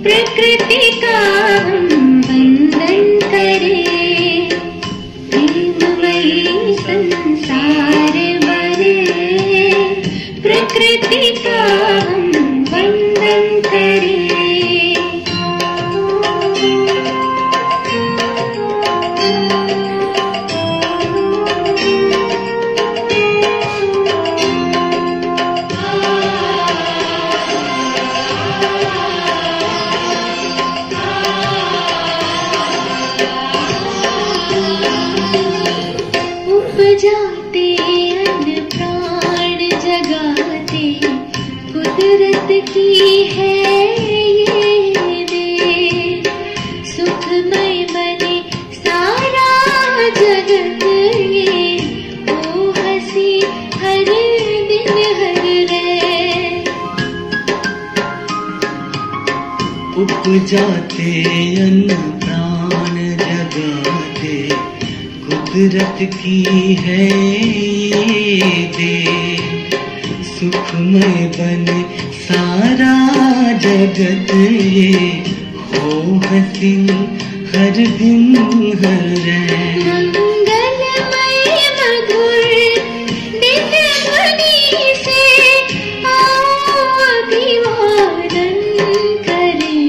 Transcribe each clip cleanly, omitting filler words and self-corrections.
प्रकृति का हम वंदन करें, प्रेममयी संसार बने। प्रकृति का हम वंदन करें। उपजाते अन्न प्राण जगाते, कुदरत की है ये देन। सुखमय बने सारा जगत ये, ओ हंसी हर दिन हर रैन। उपजाते अन्न प्राण जगाते, कुदरत की है ये देन। सुखमय बने सारा जगत ये, हो हंसी हर दिन हर रैन। मंगलमय मधुर दिव्य ध्वनि से आओ अभिवादन करें।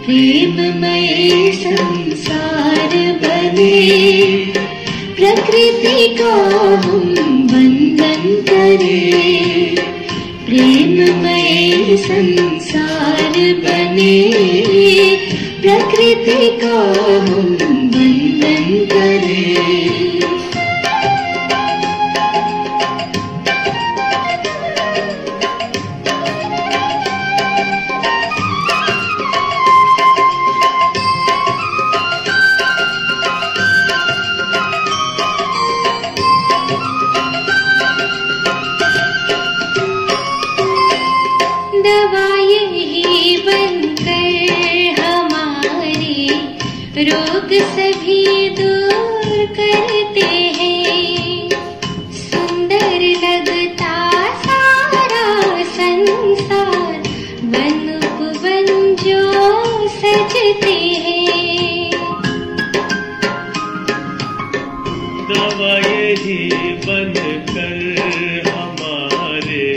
प्रेममय संसार बने, प्रकृति का हम वंदन करें। प्रेममय संसार बने, प्रकृति का हम वंदन करें। दवाएं ही बनकर हमारे रोग सभी दूर करते हैं। सुंदर लगता सारा संसार, वन उपवन जो सजते हैं। दवाएं ही बनकर हमारे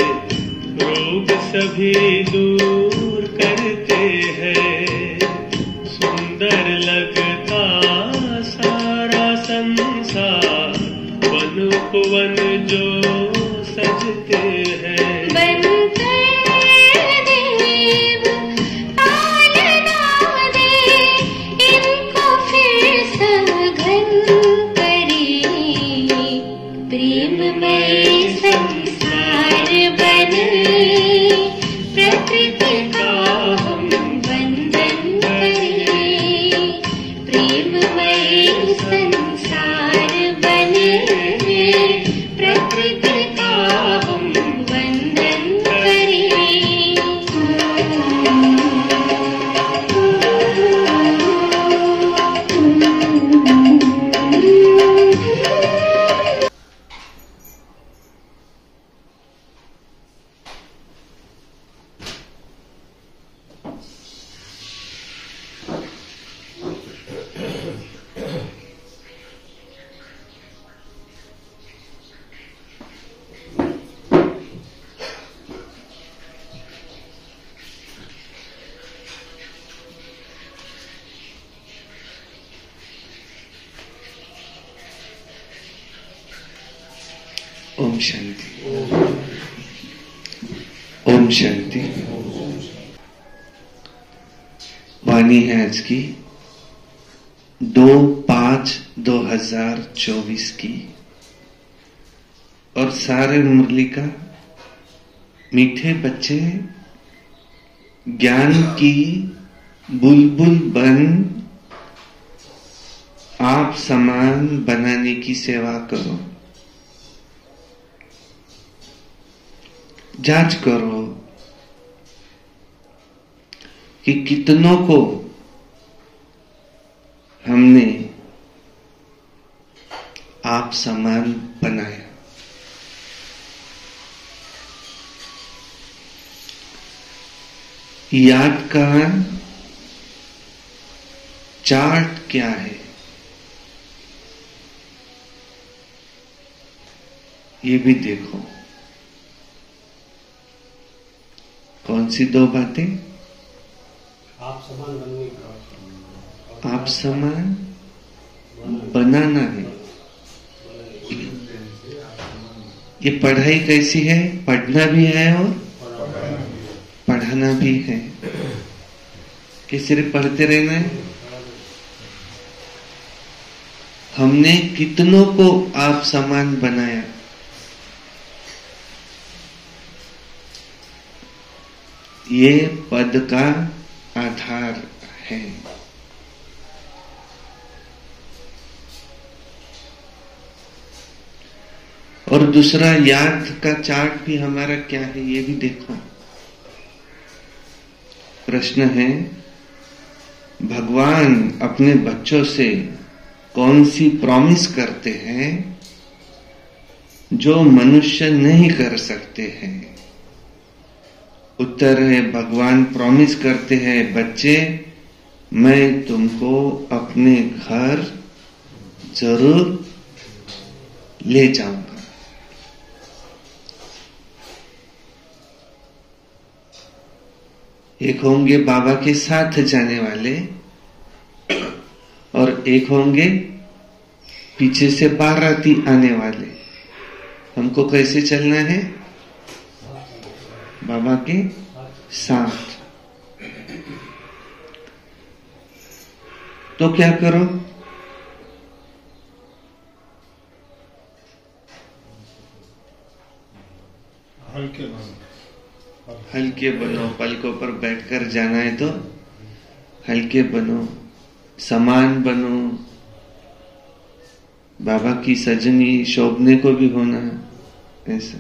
रोग सभी दूर करते हैं। सुंदर लगता सारा संसार, वन उपवन जो सजते हैं। बनकर देव पालना दे, इनको फिर सघन करें। प्रेममय संसार बने, प्रकृति का हम वंदन करें। प्रेममय संसार बने, प्रकृति का हम वंदन करें। ओम शांति। ओम शांति। वाणी है आज की 2/5/2024 की, और सारे मुरली का मीठे बच्चे ज्ञान की बुलबुल बन आप समान बनाने की सेवा करो। जांच करो कि कितनों को हमने आप समान बनाया। याद का चार्ट क्या है, ये भी देखो। कौन सी दो बातें? आप समान बनने का, आप समान बनाना है। ये पढ़ाई कैसी है? पढ़ना भी है और पढ़ाना भी है। कि सिर्फ पढ़ते रहना है? हमने कितनों को आप समान बनाया? ये पद का आधार है। और दूसरा, याद का चार्ट भी हमारा क्या है, ये भी देखो। प्रश्न है, भगवान अपने बच्चों से कौन सी प्रॉमिस करते हैं जो मनुष्य नहीं कर सकते हैं? उत्तर है, भगवान प्रॉमिस करते हैं, बच्चे मैं तुमको अपने घर जरूर ले जाऊंगा। एक होंगे बाबा के साथ जाने वाले और एक होंगे पीछे से बाराती आने वाले। हमको कैसे चलना है? बाबा के साथ। तो क्या करो? हल्के बनो। पलकों पर बैठकर जाना है तो हल्के बनो, समान बनो। बाबा की सजनी शोभने को भी होना है ऐसा।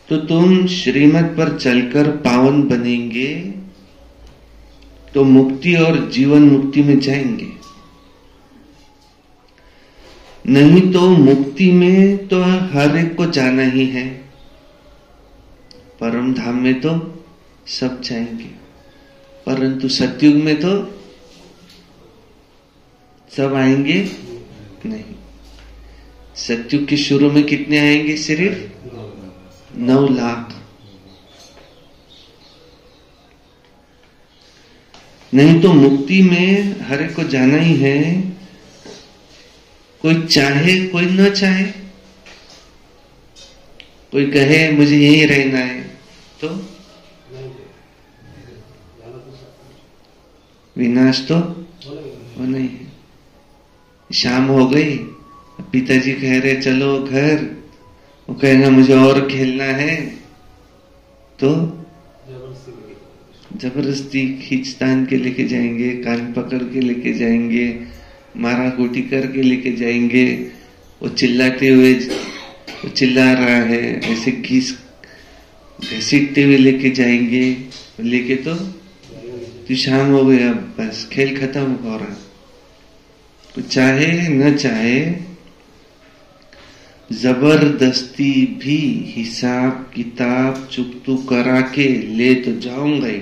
तो तुम श्रीमत पर चलकर पावन बनेंगे तो मुक्ति और जीवन मुक्ति में जाएंगे। नहीं तो मुक्ति में तो हर एक को जाना ही है, परम धाम में तो सब जाएंगे, परंतु सतयुग में तो सब आएंगे नहीं। सतयुग के शुरू में कितने आएंगे? सिर्फ 9 लाख। नहीं तो मुक्ति में हर एक को जाना ही है, कोई चाहे कोई न चाहे। कोई कहे मुझे यही रहना है तो विनाश तो वो नहीं है। शाम हो गई, पिताजी कह रहे चलो घर, वो कहेगा मुझे और खेलना है तो जबरदस्ती खींचतान के लेके जाएंगे, कान पकड़ के लेके जाएंगे, मारा गोटी करके लेके जाएंगे। वो चिल्लाते हुए, वो चिल्ला रहा है ऐसे घसीटते हुए लेके जाएंगे। लेके तो शाम हो गई, अब बस खेल खत्म हो रहा। तो चाहे न चाहे जबरदस्ती भी हिसाब किताब चुकतू करा के ले तो जाऊंगा ही।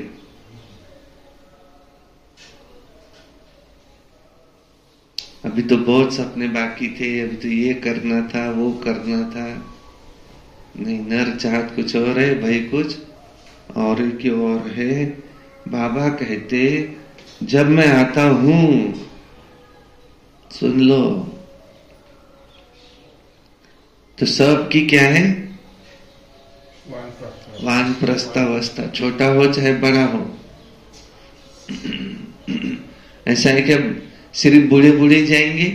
अभी तो बहुत सपने बाकी थे, अभी तो ये करना था वो करना था। नहीं, नर चाहत कुछ और है, भाई कुछ और की और है। बाबा कहते जब मैं आता हूं, सुन लो, तो सब की क्या है? वानप्रस्थावस्था। छोटा हो चाहे बड़ा हो। ऐसा है क्या सिर्फ बूढ़े बूढ़े जाएंगे?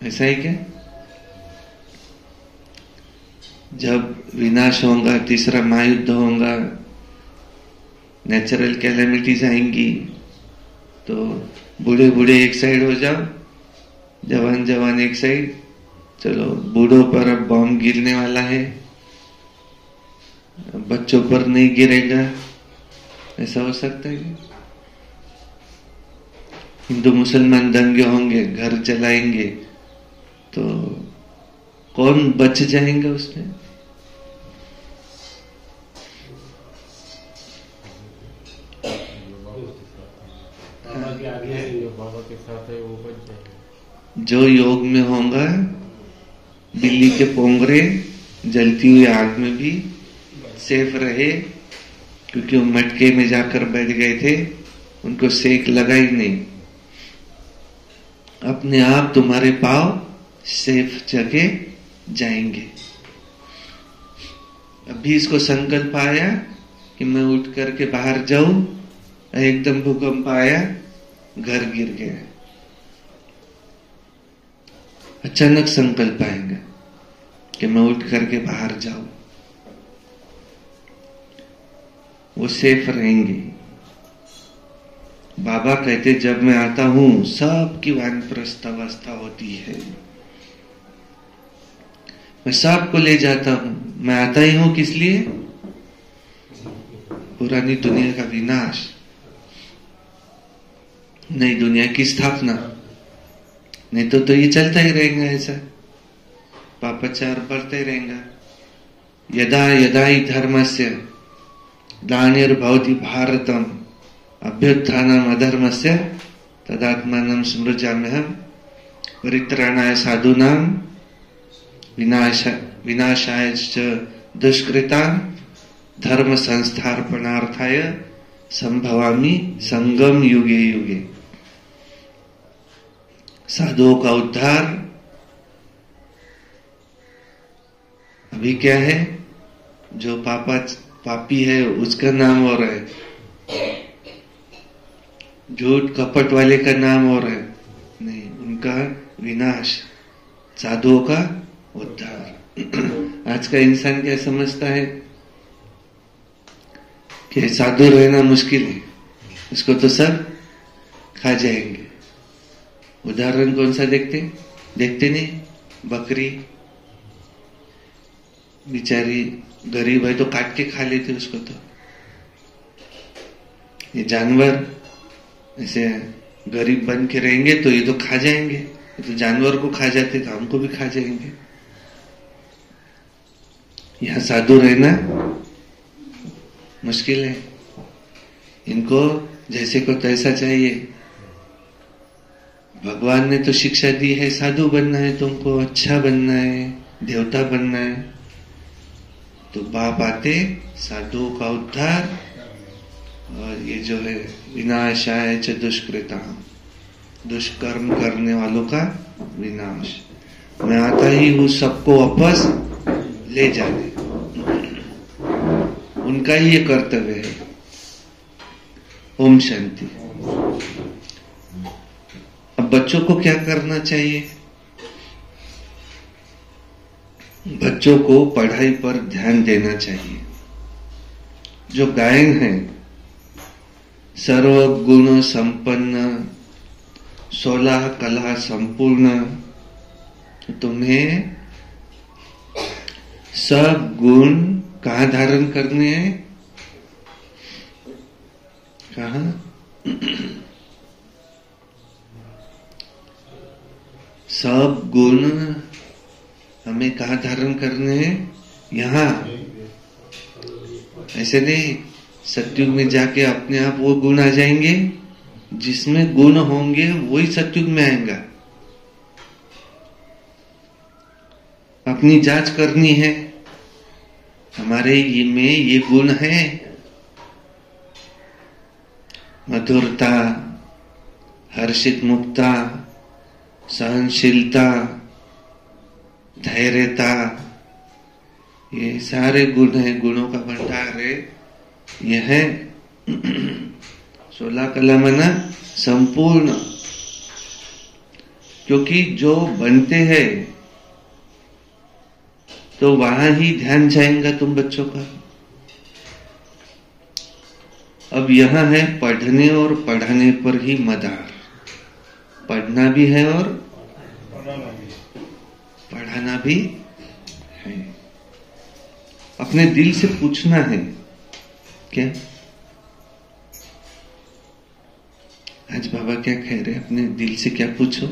ऐसा है क्या? जब विनाश होगा, तीसरा महायुद्ध होगा, नेचुरल कैलेमिटीज आएंगी, तो बूढ़े बूढ़े एक साइड हो जाओ, जवान जवान एक साइड। चलो, बूढ़ों पर अब बॉम्ब गिरने वाला है, बच्चों पर नहीं गिरेगा। ऐसा हो सकता है क्या? हिंदू मुसलमान दंगे होंगे, घर जलाएंगे, तो कौन बच जाएंगे उसमें? अगले दिन जो बाबा के साथ है वो बच जाएगा। जो योग में होगा, बिल्ली के पोंगरे जलती हुई आग में भी सेफ रहे, क्योंकि वो मटके में जाकर बैठ गए थे, उनको सेक लगा ही नहीं। अपने आप तुम्हारे पांव सेफ जगह जाएंगे। अभी इसको संकल्प आया कि मैं उठ करके बाहर जाऊं, एकदम भूकंप आया, घर गिर गया। अचानक संकल्प आएगा कि मैं उठ करके बाहर जाऊं, वो सेफ रहेंगे। बाबा कहते जब मैं आता हूं सबकी वानप्रस्थ अवस्था होती है, मैं सबको ले जाता हूं। मैं आता ही हूं किस लिए? पुरानी दुनिया का विनाश, नई दुनिया की स्थापना। नहीं तो ये चलता ही रहेगा, ऐसा पापाचार बढ़ते रहेगा। यदा यदा ही धर्मस्य ग्लानिर्भवति भारतम अभ्युत्थानम् अधर्मस्य तदात्मानं स्मृजाम्यहम् परित्राणाय साधूनां विनाशाय च दुष्कृतां धर्म संस्थापनार्थाय संभवामि संगम युगे युगे। साधुओं का उद्धार अभी क्या है? जो पापी है उसका नाम और है, झूठ कपट वाले का और है नहीं, उनका विनाश, साधुओं का उद्धार। आज का इंसान क्या समझता है कि साधु रहना मुश्किल है, उसको तो सब खा जाएंगे। उदाहरण कौन सा देखते नहीं? बकरी बेचारी गरीब है तो काट के खा लेते उसको। तो ये जानवर ऐसे गरीब बन के रहेंगे तो ये तो खा जाएंगे, ये तो जानवर को खा जाते तो हमको भी खा जाएंगे। यहां साधु रहना मुश्किल है, इनको जैसे को तैसा चाहिए। भगवान ने तो शिक्षा दी है, साधु बनना है तुमको, अच्छा बनना है, देवता बनना है, तो बाप आते साधुओं का उद्धार और ये जो है विनाशाय च दुष्कृता, दुष्कर्म करने वालों का विनाश। मैं आता ही हूं सबको वापस ले जाने, उनका ही ये कर्तव्य है। ओम शांति। अब बच्चों को क्या करना चाहिए? बच्चों को पढ़ाई पर ध्यान देना चाहिए। जो गायन है सर्व गुण संपन्न 16 कला संपूर्ण, तुम्हें सब गुण कहाँ धारण करने हैं? कहाँ? सब गुण हमें कहाँ धारण करने हैं? यहाँ। ऐसे नहीं सत्युग में जाके अपने आप वो गुण आ जाएंगे, जिसमें गुण होंगे वही सत्युग में आएगा। अपनी जांच करनी है, हमारे में ये गुण है। मधुरता, हर्षित मुक्ता, सहनशीलता, धैर्यता, ये सारे गुण हैं, गुणों का भंडार है। यह है 16 कला मना संपूर्ण। क्योंकि जो बनते हैं तो वहां ही ध्यान जाएगा तुम बच्चों का। अब यहां है पढ़ने और पढ़ाने पर ही मदार। पढ़ना भी है और पढ़ाना भी है। अपने दिल से पूछना है क्या? आज बाबा क्या कह रहे हैं? अपने दिल से क्या पूछो?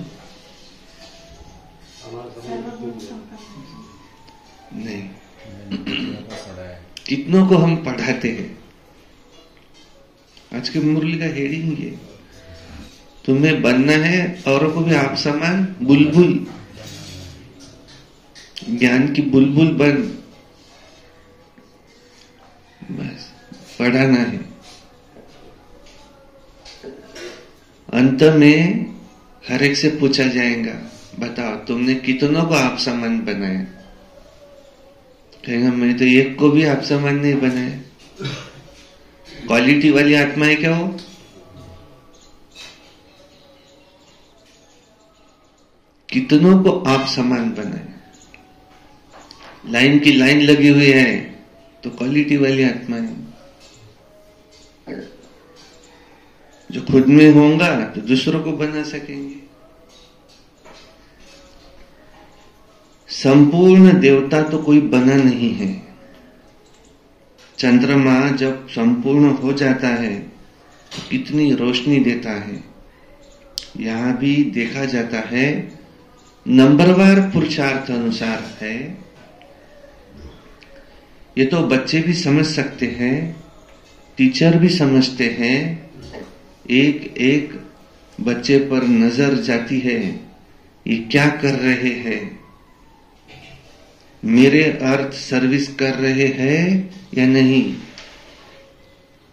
नहीं। कितनों को हम पढ़ाते हैं। आज के मुरली का हेडिंग ये, तुम्हें बनना है औरों को भी आप समान बुलबुल, ज्ञान की बुलबुल बन, बस पढ़ाना है। अंत में हर एक से पूछा जाएगा, बताओ तुमने कितनों को आप समान बनाया? कहेगा मैं तो एक को भी आप समान नहीं बनाया। क्वालिटी वाली आत्मा है क्या वो? कितनों को आप समान बनाए? लाइन की लाइन लगी हुई है तो क्वालिटी वाली आत्मा है। जो खुद में होगा तो दूसरों को बना सकेंगे। संपूर्ण देवता तो कोई बना नहीं है। चंद्रमा जब संपूर्ण हो जाता है तो कितनी रोशनी देता है। यहां भी देखा जाता है, नंबरवार पुरुषार्थ अनुसार है। ये तो बच्चे भी समझ सकते हैं, टीचर भी समझते हैं। एक एक बच्चे पर नजर जाती है, ये क्या कर रहे हैं, मेरे अर्थ सर्विस कर रहे हैं या नहीं।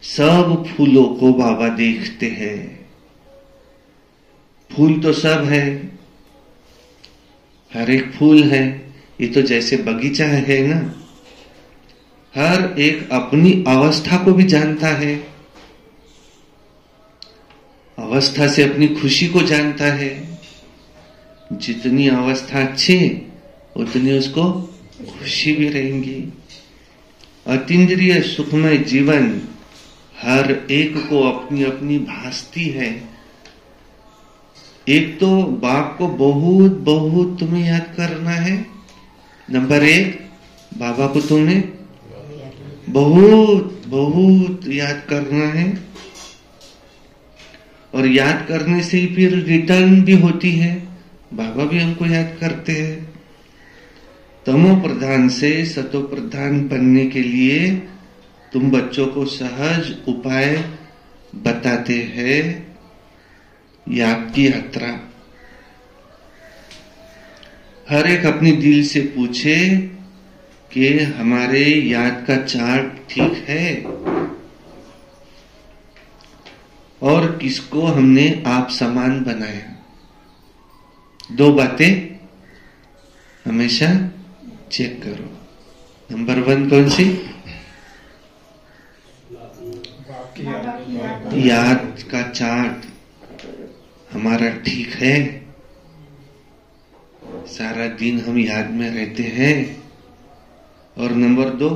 सब फूलों को बाबा देखते हैं। फूल तो सब है, हर एक फूल है। ये तो जैसे बगीचा है ना, हर एक अपनी अवस्था को भी जानता है, अवस्था से अपनी खुशी को जानता है। जितनी अवस्था अच्छी उतनी उसको खुशी भी रहेंगी। अतीन्द्रिय सुखमय जीवन हर एक को अपनी अपनी भासती है। एक तो बाप को बहुत बहुत तुम्हें याद करना है। नंबर 1, बाबा को तुम्हें बहुत बहुत याद करना है। और याद करने से ही फिर रिटर्न भी होती है। बाबा भी हमको याद करते हैं। तमो प्रधान से सतो प्रधान बनने के लिए तुम बच्चों को सहज उपाय बताते हैं। याद की यात्रा, हर एक अपनी दिल से पूछे कि हमारे याद का चार्ट ठीक है और किसको हमने आप समान बनाया। 2 बातें हमेशा चेक करो। नंबर 1 कौन सी? याद का चार्ट हमारा ठीक है। सारा दिन हम याद में रहते हैं। और नंबर 2,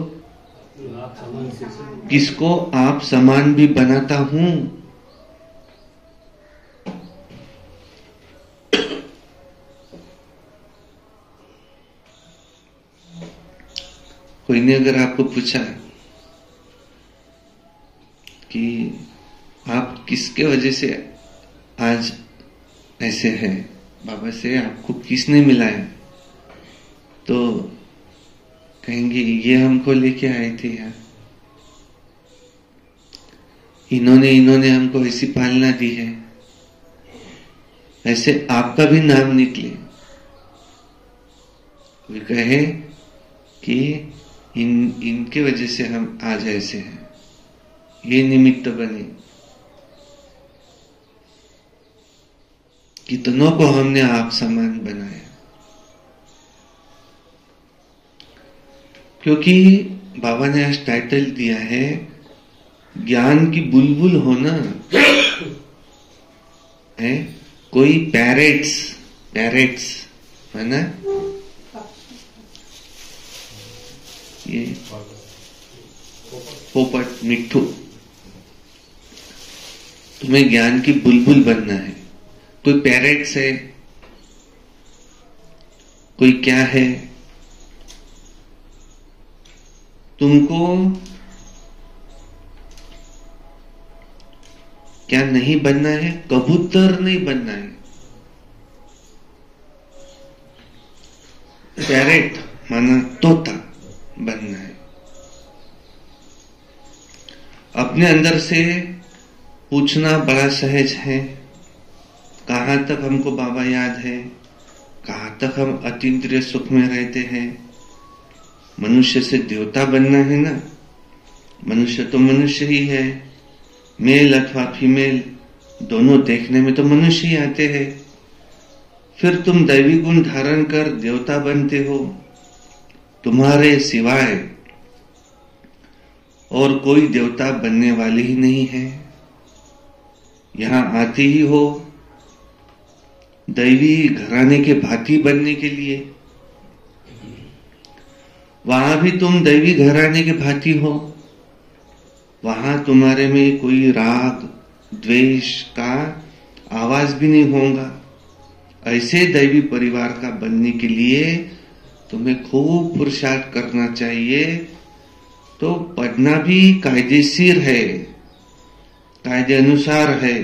किसको आप समान भी बनाता हूं। कोई ने अगर आपको पूछा कि आप किसके वजह से आज ऐसे हैं, बाबा से आपको किसने मिलाया, तो कहेंगे ये हमको लेके आए थे यार, इन्होंने हमको ऐसी पालना दी है। ऐसे आपका भी नाम निकले। कोई कहे कि इनके वजह से हम आज ऐसे हैं, ये निमित्त बने। कितनों को हमने आप समान बनाया। क्योंकि बाबा ने आज टाइटल दिया है, ज्ञान की बुलबुल होना है। कोई पैरेट्स है ना, ये पोपट मिट्ठू, तुम्हें ज्ञान की बुलबुल बनना है। कोई पैरेट्स है, कोई क्या है, तुमको क्या नहीं बनना है, कबूतर नहीं बनना है। पैरेट माना तोता बनना है। अपने अंदर से पूछना बड़ा सहज है, कहाँ तक हमको बाबा याद है, कहाँ तक हम अतीन्द्रिय सुख में रहते हैं। मनुष्य से देवता बनना है ना, मनुष्य तो मनुष्य ही है, मेल अथवा फीमेल दोनों देखने में तो मनुष्य ही आते हैं। फिर तुम दैवी गुण धारण कर देवता बनते हो, तुम्हारे सिवाय और कोई देवता बनने वाले ही नहीं है। यहां आते ही हो दैवी घराने के भांति बनने के लिए, वहां भी तुम दैवी घराने के भांति हो, वहां तुम्हारे में कोई राग द्वेष का आवाज भी नहीं होगा। ऐसे दैवी परिवार का बनने के लिए तुम्हें खूब पुरुषार्थ करना चाहिए। तो पढ़ना भी कायदेशीर है, कायदे अनुसार है,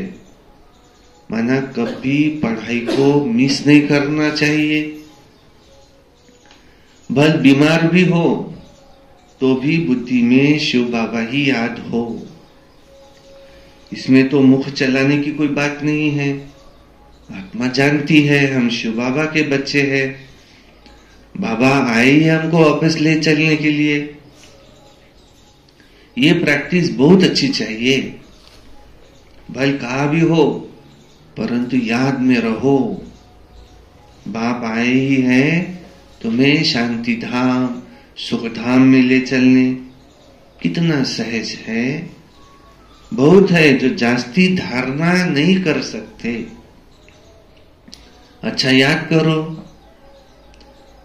माना कभी पढ़ाई को मिस नहीं करना चाहिए। भले बीमार भी हो तो भी बुद्धि में शिव बाबा ही याद हो। इसमें तो मुख चलाने की कोई बात नहीं है, आत्मा जानती है हम शिव बाबा के बच्चे हैं। बाबा आए ही हमको वापस ले चलने के लिए। ये प्रैक्टिस बहुत अच्छी चाहिए। भले कहा भी हो परंतु याद में रहो, बाप आए ही हैं तुम्हें शांति धाम सुख धाम में ले चलने। कितना सहज है, बहुत है जो जास्ती धारणा नहीं कर सकते। अच्छा याद करो,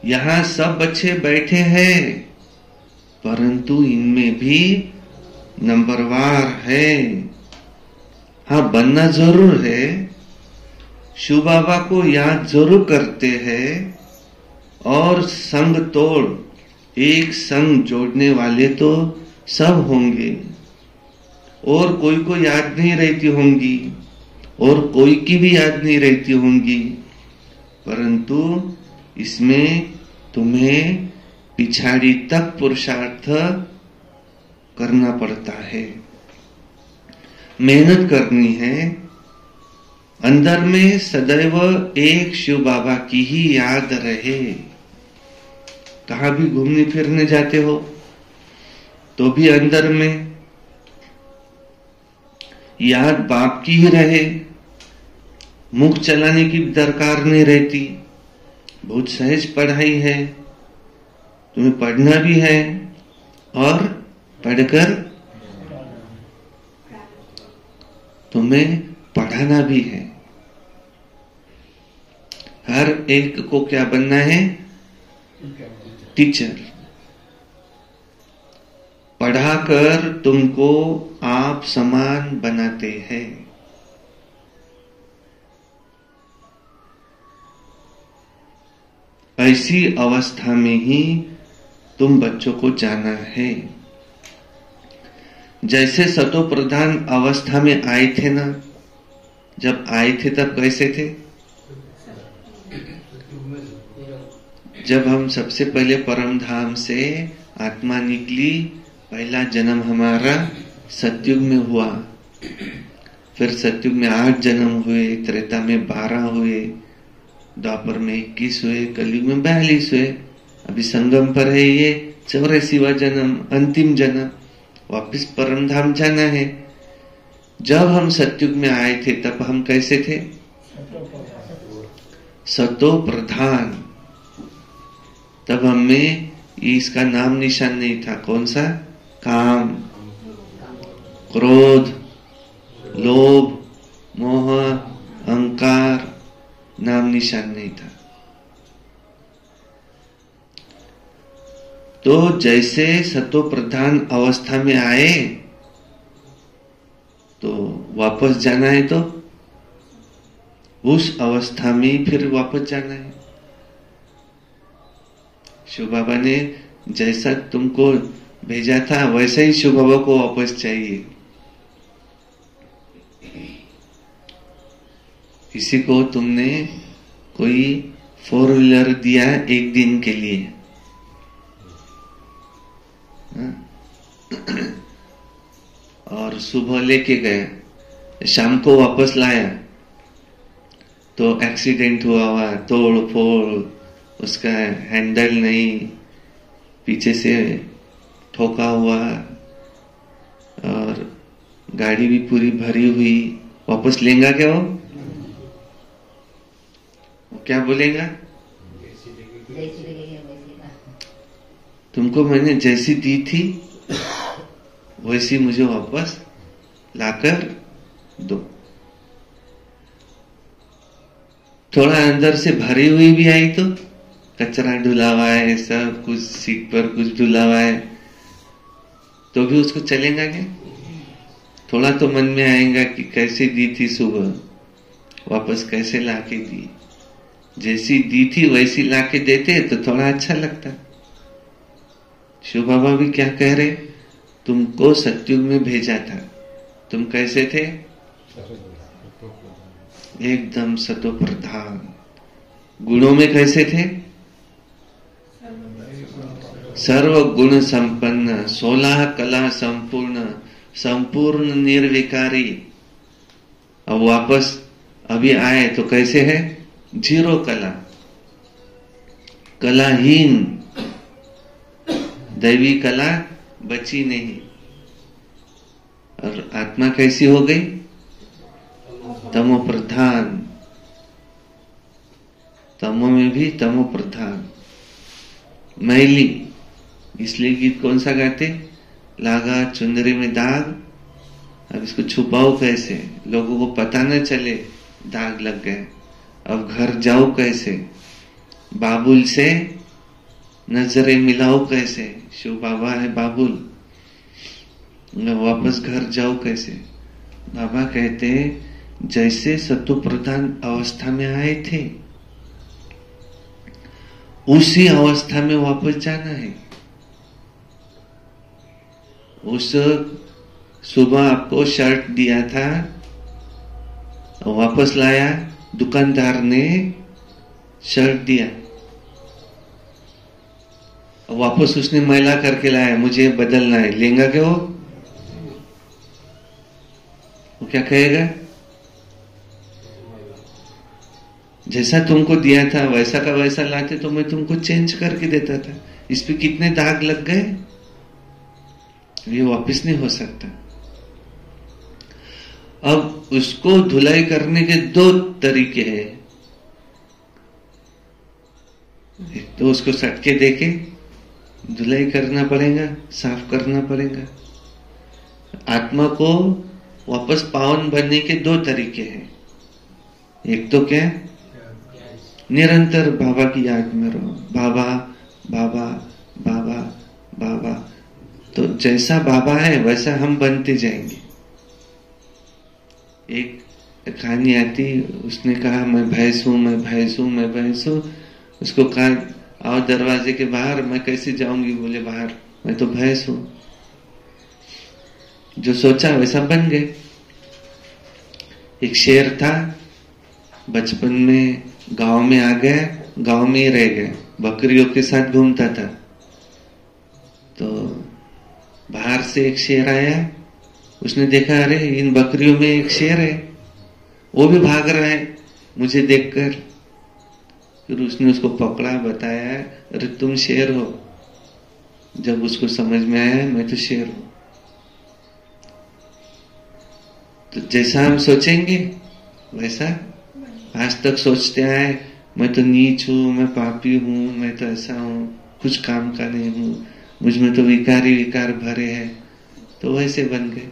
यहां सब बच्चे बैठे हैं परंतु इनमें भी नंबरवार है। हाँ, बनना जरूर है, शिव बाबा को याद जरूर करते हैं और संग तोड़ एक संग जोड़ने वाले तो सब होंगे, और कोई को याद नहीं रहती होंगी और कोई की भी याद नहीं रहती होंगी, परंतु इसमें तुम्हें पिछाड़ी तक पुरुषार्थ करना पड़ता है, मेहनत करनी है। अंदर में सदैव एक शिव बाबा की ही याद रहे। कहाँ भी घूमने फिरने जाते हो तो भी अंदर में याद बाप की ही रहे, मुख चलाने की दरकार नहीं रहती। बहुत सहज पढ़ाई है, तुम्हें पढ़ना भी है और पढ़कर तुम्हें पढ़ाना भी है। हर एक को क्या बनना है? टीचर। पढ़ाकर तुमको आप समान बनाते हैं। ऐसी अवस्था में ही तुम बच्चों को जाना है। जैसे सतो प्रधान अवस्था में आए थे ना, जब आए थे तब कैसे थे? जब हम सबसे पहले परम धाम से आत्मा निकली, पहला जन्म हमारा सतयुग में हुआ, फिर सतयुग में 8 जन्म हुए, त्रेता में 12 हुए, द्वापर में 21 हुए, कलयुग में 42 हुए, अभी संगम पर है ये 84वां जन्म, अंतिम जन्म, वापिस परम धाम जाना है। जब हम सतयुग में आए थे तब हम कैसे थे? सतो प्रधान। तब हमें इसका नाम निशान नहीं था। कौन सा? काम, क्रोध, लोभ, मोह, अहंकार, नाम निशान नहीं था। तो जैसे सतो प्रधान अवस्था में आए तो वापस जाना है, तो उस अवस्था में फिर वापस जाना है। शिव बाबा ने जैसा तुमको भेजा था वैसा ही शिव बाबा को वापस चाहिए। किसी को तुमने कोई 4 व्हीलर दिया एक दिन के लिए, और सुबह लेके गया, शाम को वापस लाया, तो एक्सीडेंट हुआ, तोड़ फोड़, उसका हैंडल नहीं, पीछे से ठोका हुआ और गाड़ी भी पूरी भरी हुई, वापस लेगा क्या वो क्या बोलेगा? तुमको मैंने जैसी दी थी वैसी मुझे वापस लाकर दो। थोड़ा अंदर से भरी हुई भी आई तो कचरा ढुला हुआ है, सब कुछ सीट पर कुछ ढुला हुआ है, तो भी उसको चलेगा क्या? थोड़ा तो मन में आएगा कि कैसे दी थी सुबह, वापस कैसे लाके दी। जैसी दी थी वैसी लाके देते तो थोड़ा अच्छा लगता। शिव बाबा भी क्या कह रहे, तुमको सत्युग में भेजा था, तुम कैसे थे? एकदम सतो प्रधान। गुणों में कैसे थे? सर्व गुण संपन्न, 16 कला संपूर्ण, संपूर्ण निर्विकारी। अब वापस अभी आए तो कैसे है? 0 कला, कलाहीन, दैवी कला बची नहीं। और आत्मा कैसी हो गई? तमो प्रधान, तमो में भी तमो प्रधान, मैली। इसलिए गीत कौन सा गाते? लागा चुंदरी में दाग, अब इसको छुपाओ कैसे, लोगों को पता न चले दाग लग गए। अब घर जाओ कैसे, बाबुल से नजरें मिलाओ कैसे, शिव बाबा है बाबुल, वापस घर जाओ कैसे? बाबा कहते जैसे सत्व प्रधान अवस्था में आए थे उसी अवस्था में वापस जाना है। उस सुबह आपको शर्ट दिया था, वापस लाया, दुकानदार ने शर्ट दिया, वापस उसने मैला करके लाया, मुझे बदलना है, लेंगा क्या वो क्या कहेगा? जैसा तुमको दिया था वैसा का वैसा लाते तो मैं तुमको चेंज करके देता था, इस पे कितने दाग लग गए, ये वापस नहीं हो सकता। अब उसको धुलाई करने के 2 तरीके हैं। एक तो उसको सटके देके धुलाई करना पड़ेगा, साफ करना पड़ेगा। आत्मा को वापस पावन बनने के 2 तरीके हैं। एक तो क्या? निरंतर बाबा की याद में रहो, बाबा बाबा बाबा बाबा, तो जैसा बाबा है वैसा हम बनते जाएंगे। एक कहानी आती, उसने कहा मैं भैंस हूं, मैं भैंस हूं, मैं भैंस हूं। उसको कहा आओ दरवाजे के बाहर। मैं कैसे जाऊंगी? बोले बाहर, मैं तो भैंस हूं। जो सोचा वैसा बन गए। एक शेर था, बचपन में गांव में आ गया, गांव में ही रह गए, बकरियों के साथ घूमता था। तो बाहर से एक शेर आया, उसने देखा अरे इन बकरियों में एक शेर है, वो भी भाग रहा है मुझे देखकर। फिर उसने उसको पकड़ा, बताया अरे तुम शेर हो। जब उसको समझ में आया मैं तो शेर हूं। तो जैसा हम सोचेंगे वैसा आज तक सोचते आए, मैं तो नीच हूं, मैं पापी हूं, मैं तो ऐसा हूं, कुछ काम का नहीं हूं, मुझ में तो विकारी विकार भरे हैं, तो वैसे बन गए।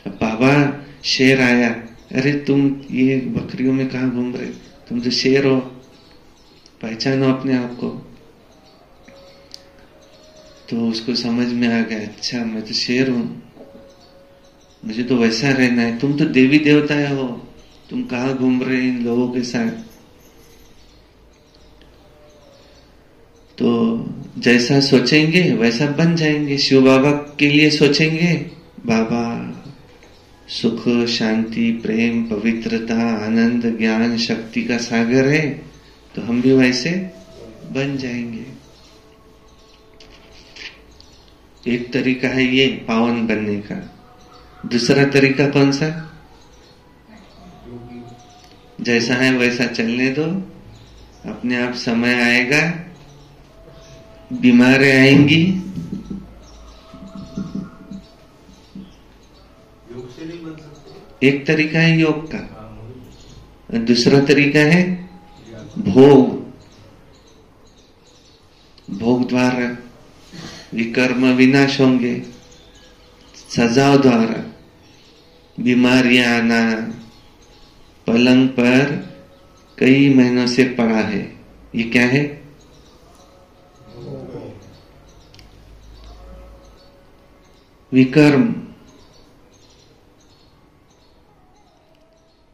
अब बाबा शेर आया, अरे तुम ये बकरियों में कहां घूम रहे, तुम तो शेर हो, पहचानो अपने आप को। तो उसको समझ में आ गया, अच्छा मैं तो शेर हूं, मुझे तो वैसा रहना है। तुम तो देवी देवता हो, तुम कहां घूम रहे इन लोगों के साथ। तो जैसा सोचेंगे वैसा बन जाएंगे। शिव बाबा के लिए सोचेंगे, बाबा सुख शांति प्रेम पवित्रता आनंद ज्ञान शक्ति का सागर है, तो हम भी वैसे बन जाएंगे। एक तरीका है ये पावन बनने का। दूसरा तरीका कौन सा? जैसा है वैसा चलने दो, अपने आप समय आएगा, बीमारी आएंगी। योग से नहीं बन सकते। एक तरीका है योग का, दूसरा तरीका है भोग। भोग द्वारा विकर्म विनाश होंगे, सजाओ द्वारा बीमारियां आना। पलंग पर कई महीनों से पड़ा है, ये क्या है? विकर्म।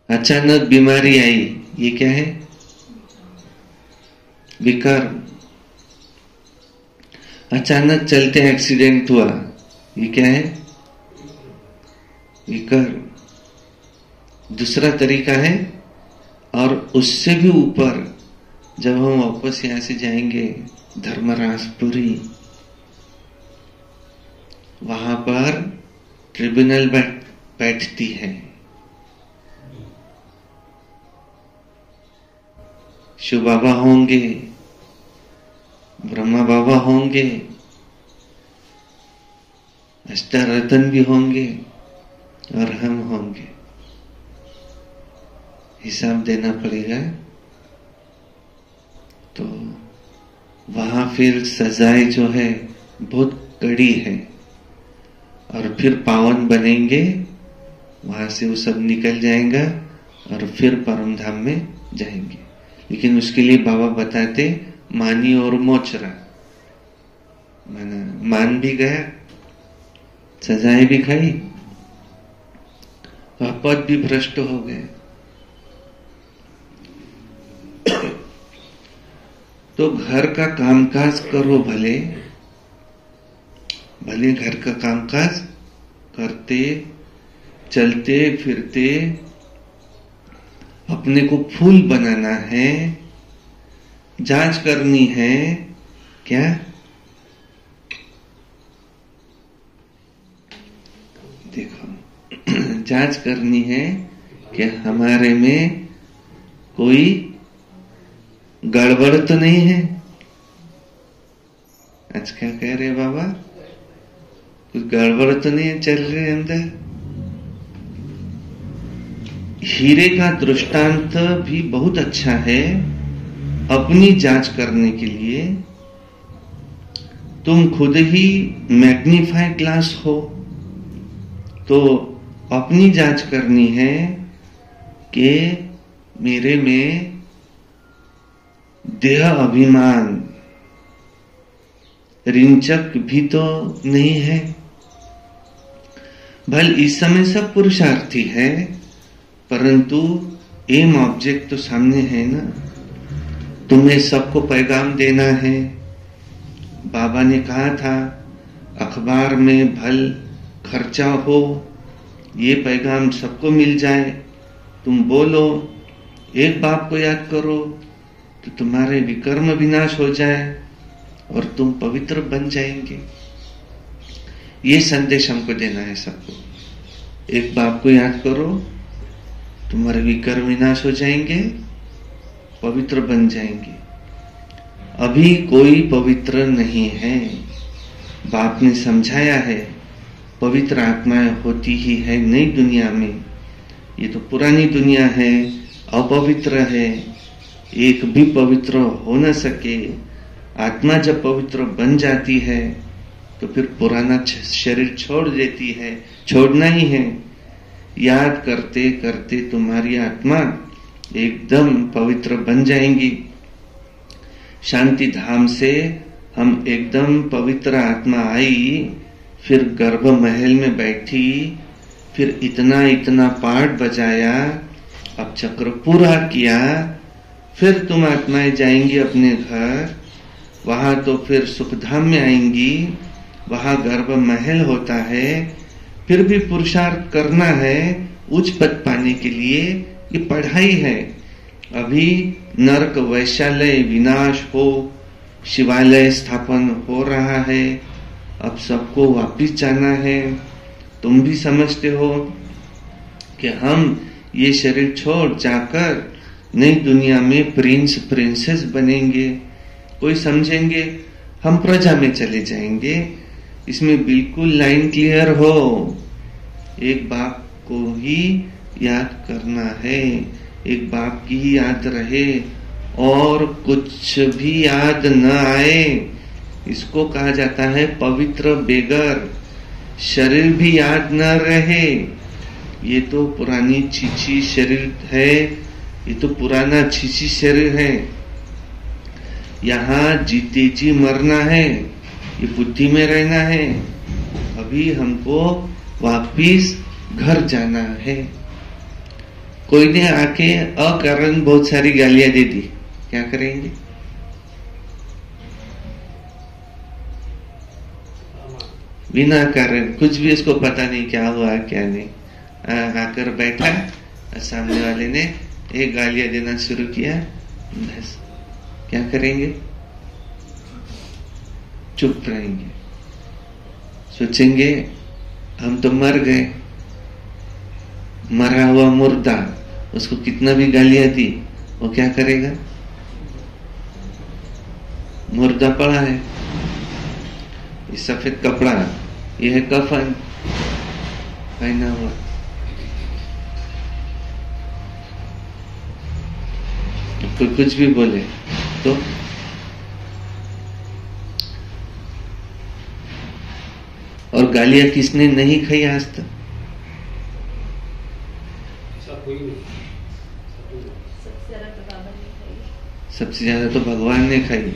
अचानक बीमारी आई, ये क्या है? विकर्म। अचानक चलते एक्सीडेंट हुआ, ये क्या है? विकर्म। दूसरा तरीका है, और उससे भी ऊपर जब हम वापस यहां से जाएंगे धर्मराजपुरी, वहां पर ट्रिब्यूनल बैठती है। शिव बाबा होंगे, ब्रह्मा बाबा होंगे, अष्टरत्न भी होंगे और हम होंगे। हिसाब देना पड़ेगा। तो वहां फिर सजाएं जो है बहुत कड़ी है, और फिर पावन बनेंगे, वहां से वो सब निकल जाएगा और फिर परम धाम में जाएंगे। लेकिन उसके लिए बाबा बताते मानी और मोचरा, मान भी गया, सजाएं भी खाई और पद भी भ्रष्ट हो गए। तो घर का कामकाज करो, भले भले घर का कामकाज करते, चलते फिरते अपने को फूल बनाना है, जांच करनी है। क्या? देखो, जांच करनी है कि हमारे में कोई गड़बड़ तो नहीं है। आज क्या कह रहे बाबा? कुछ गड़बड़ तो नहीं है चल रहे अंदर? हीरे का दृष्टांत भी बहुत अच्छा है अपनी जांच करने के लिए। तुम खुद ही मैग्नीफाइड ग्लास हो, तो अपनी जांच करनी है कि मेरे में देह अभिमान रिंचक भी तो नहीं है। भल इस समय सब पुरुषार्थी है, परंतु एम ऑब्जेक्ट तो सामने है ना। तुम्हें सबको पैगाम देना है। बाबा ने कहा था अखबार में भल खर्चा हो, ये पैगाम सबको मिल जाए। तुम बोलो, एक बाप को याद करो तो तुम्हारे विकर्म विनाश हो जाए और तुम पवित्र बन जाएंगे। ये संदेश हमको देना है सबको। एक बाप को याद करो, तुम्हारे विकर्म विनाश हो जाएंगे, पवित्र बन जाएंगे। अभी कोई पवित्र नहीं है। बाप ने समझाया है पवित्र आत्माएं होती ही है नई दुनिया में। ये तो पुरानी दुनिया है, अपवित्र है, एक भी पवित्र हो न सके। आत्मा जब पवित्र बन जाती है तो फिर पुराना शरीर छोड़ देती है, छोड़ना ही है। याद करते करते तुम्हारी आत्मा एकदम पवित्र बन जाएंगी। शांति धाम से हम एकदम पवित्र आत्मा आई, फिर गर्भ महल में बैठी, फिर इतना इतना पाठ बजाया, अब चक्र पूरा किया, फिर तुम आत्माएं जाएंगी अपने घर। वहां तो फिर सुखधाम में आएंगी, वहां गर्भ महल होता है। फिर भी पुरुषार्थ करना है उच्च पद पाने के लिए। ये पढ़ाई है। अभी नरक वैश्यालय विनाश हो, शिवालय स्थापन हो रहा है। अब सबको वापिस जाना है। तुम भी समझते हो कि हम ये शरीर छोड़ जाकर नई दुनिया में प्रिंस प्रिंसेस बनेंगे, कोई समझेंगे हम प्रजा में चले जाएंगे। इसमें बिल्कुल लाइन क्लियर हो, एक बाप को ही याद करना है, एक बाप की ही याद रहे और कुछ भी याद न आए। इसको कहा जाता है पवित्र बेगर। शरीर भी याद न रहे, ये तो पुरानी छीछी शरीर है, ये तो पुराना छीछी शरीर है। यहाँ जीते जी मरना है, ये बुद्धि में रहना है। अभी हमको वापिस घर जाना है। कोई ने आके अकारण बहुत सारी गालियां दे दी, क्या करेंगे? बिना कारण कुछ भी इसको पता नहीं क्या हुआ क्या नहीं, आकर बैठा, सामने वाले ने एक गालियां देना शुरू किया, बस क्या करेंगे? चुप रहेंगे, सोचेंगे हम तो मर गए। मरा हुआ मुर्दा, उसको कितना भी गालियां दी वो क्या करेगा? मुर्दा पड़ा है, ये सफेद कपड़ा, ये है कफन पहना हुआ। कोई कुछ भी बोले तो और गालियां किसने नहीं खाई आज तक? सबसे ज्यादा तो भगवान ने खाई,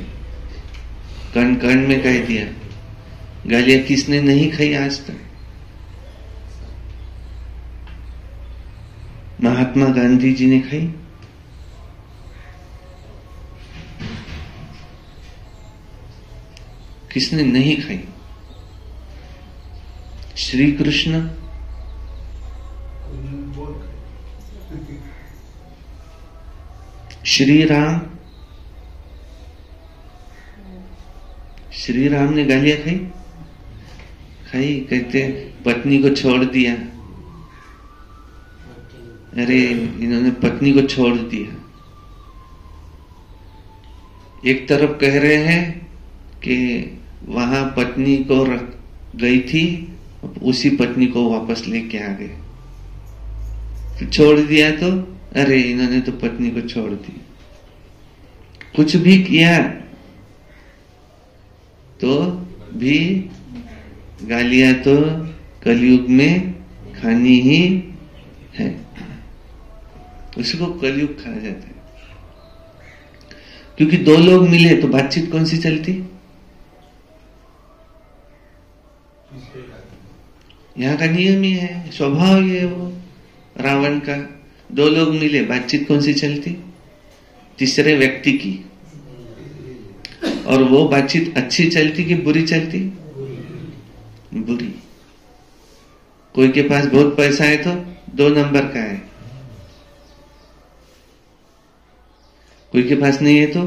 कण कण में कह दिया। गालियां किसने नहीं खाई आज तक? महात्मा गांधी जी ने खाई, किसने नहीं खाई? श्री कृष्ण, श्री राम, श्री राम ने गालियां खाई? खाई। कहते पत्नी को छोड़ दिया, अरे इन्होंने पत्नी को छोड़ दिया। एक तरफ कह रहे हैं कि वहां पत्नी को गई थी, उसी पत्नी को वापस लेके आ गए। तो छोड़ दिया तो अरे इन्होंने तो पत्नी को छोड़ दी। कुछ भी किया तो भी गालियां तो कलयुग में खानी ही है, उसको कलयुग कहा जाता है। क्योंकि दो लोग मिले तो बातचीत कौन सी चलती? यहाँ का नियम ही है, स्वभाव ही है वो रावण का। दो लोग मिले, बातचीत कौन सी चलती? तीसरे व्यक्ति की। और वो बातचीत अच्छी चलती कि बुरी चलती? बुरी। कोई के पास बहुत पैसा है तो 2 नंबर का है, कोई के पास नहीं है तो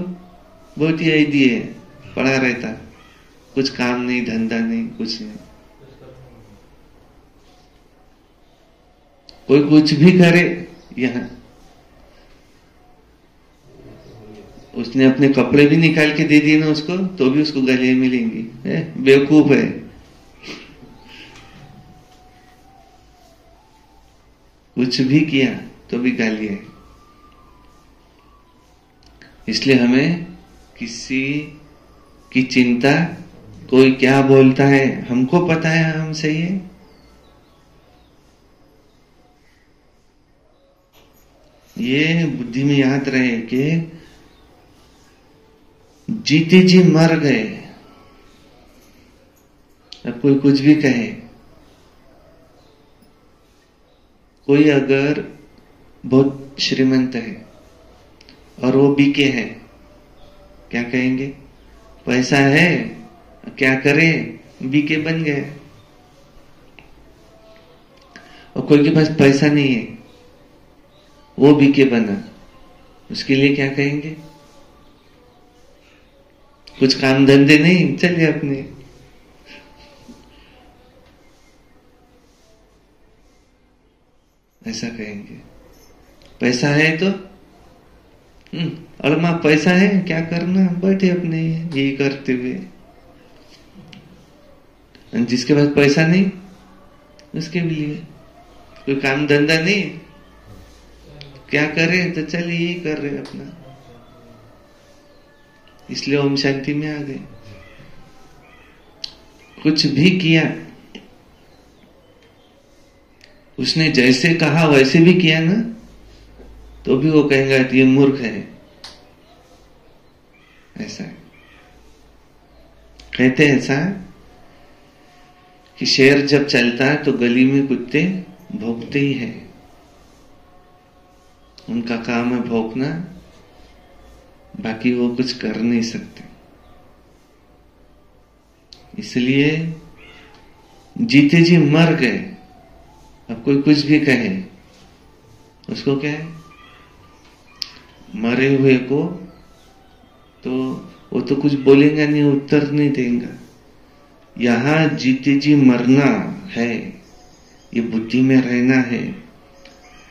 बहुत ही ऐदी है, पड़ा रहता, कुछ काम नहीं, धंधा नहीं, कुछ नहीं। कोई कुछ भी करे, यहां उसने अपने कपड़े भी निकाल के दे दिए ना उसको, तो भी उसको गालियां मिलेंगी, बेवकूफ है। कुछ भी किया तो भी गालियां। इसलिए हमें किसी की चिंता, कोई क्या बोलता है हमको पता है हम सही है। ये बुद्धि में याद रहे कि जीते जी मर गए। अब कोई कुछ भी कहे, कोई अगर बहुत श्रीमंत है और वो बीके है, क्या कहेंगे? पैसा है क्या करे, बीके बन गए। और कोई के पास पैसा नहीं है, वो बीके बना, उसके लिए क्या कहेंगे? कुछ काम धंधे नहीं, चलिए अपने। ऐसा कहेंगे। पैसा है तो अड़मा पैसा है, क्या करना, बैठे अपने यही करते हुए। जिसके पास पैसा नहीं उसके भी लिए कोई काम धंधा नहीं, क्या करे, तो चल यही कर रहे अपना। इसलिए ओम शांति में आ गए। कुछ भी किया, उसने जैसे कहा वैसे भी किया ना, तो भी वो कहेंगे ये मूर्ख है। ऐसा है। कहते हैं ऐसा कि शेर जब चलता है तो गली में कुत्ते भौंकते ही है। उनका काम है भौंकना, बाकी वो कुछ कर नहीं सकते। इसलिए जीते जी मर गए। अब कोई कुछ भी कहे, उसको क्या है, मरे हुए को तो वो तो कुछ बोलेगा नहीं, उत्तर नहीं देगा। यहां जीते जी मरना है, ये बुद्धि में रहना है।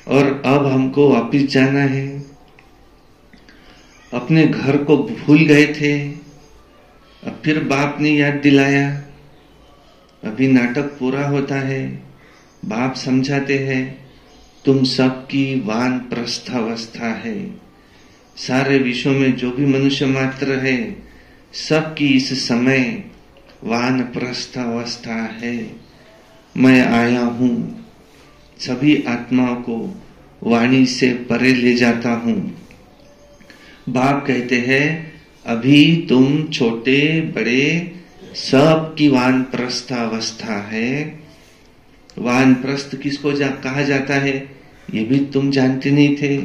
और अब हमको वापिस जाना है। अपने घर को भूल गए थे, अब फिर बाप ने याद दिलाया। अभी नाटक पूरा होता है, बाप समझाते हैं तुम सबकी वानप्रस्थ अवस्था है। सारे विश्व में जो भी मनुष्य मात्र है, सबकी इस समय वानप्रस्थ अवस्था है। मैं आया हूं, सभी आत्माओं को वाणी से परे ले जाता हूं। बाप कहते हैं अभी तुम छोटे बड़े सबकी वानप्रस्थ अवस्था है। वानप्रस्थ किसको कहा जाता है, ये भी तुम जानते नहीं थे।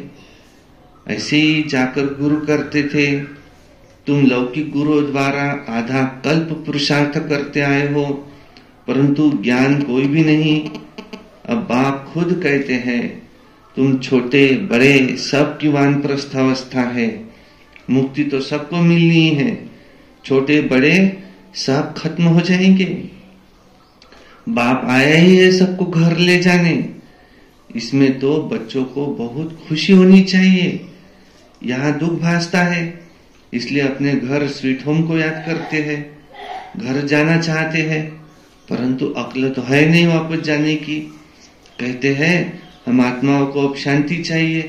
ऐसे ही जाकर गुरु करते थे। तुम लौकिक गुरु द्वारा आधा कल्प पुरुषार्थ करते आए हो, परंतु ज्ञान कोई भी नहीं। अब बाप खुद कहते हैं तुम छोटे बड़े सबकी वानप्रस्थ अवस्था है। मुक्ति तो सबको मिलनी है, छोटे बड़े सब खत्म हो जाएंगे। बाप आया ही है सबको घर ले जाने। इसमें तो बच्चों को बहुत खुशी होनी चाहिए। यहाँ दुख भासता है, इसलिए अपने घर स्वीट होम को याद करते हैं, घर जाना चाहते हैं, परंतु अक्ल तो है नहीं वापस जाने की। कहते हैं हम आत्माओं को अब शांति चाहिए।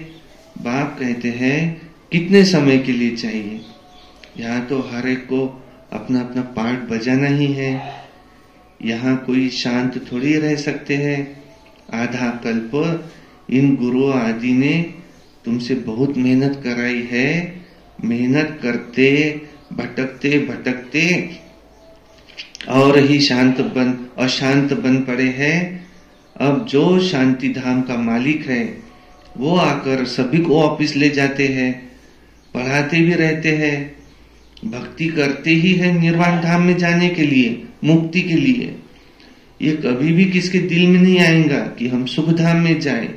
बाप कहते हैं कितने समय के लिए चाहिए। यहाँ तो हर एक को अपना अपना पार्ट बजाना ही है। यहाँ कोई शांत थोड़ी रह सकते हैं। आधा कल्प इन गुरु आदि ने तुमसे बहुत मेहनत कराई है। मेहनत करते भटकते भटकते और ही अशांत बन पड़े हैं। अब जो शांति धाम का मालिक है वो आकर सभी को वापिस ले जाते हैं, पढ़ाते भी रहते हैं, भक्ति करते ही है निर्वाण धाम में जाने के लिए, मुक्ति के लिए। ये कभी भी किसके दिल में नहीं आएगा कि हम सुख धाम में जाएं।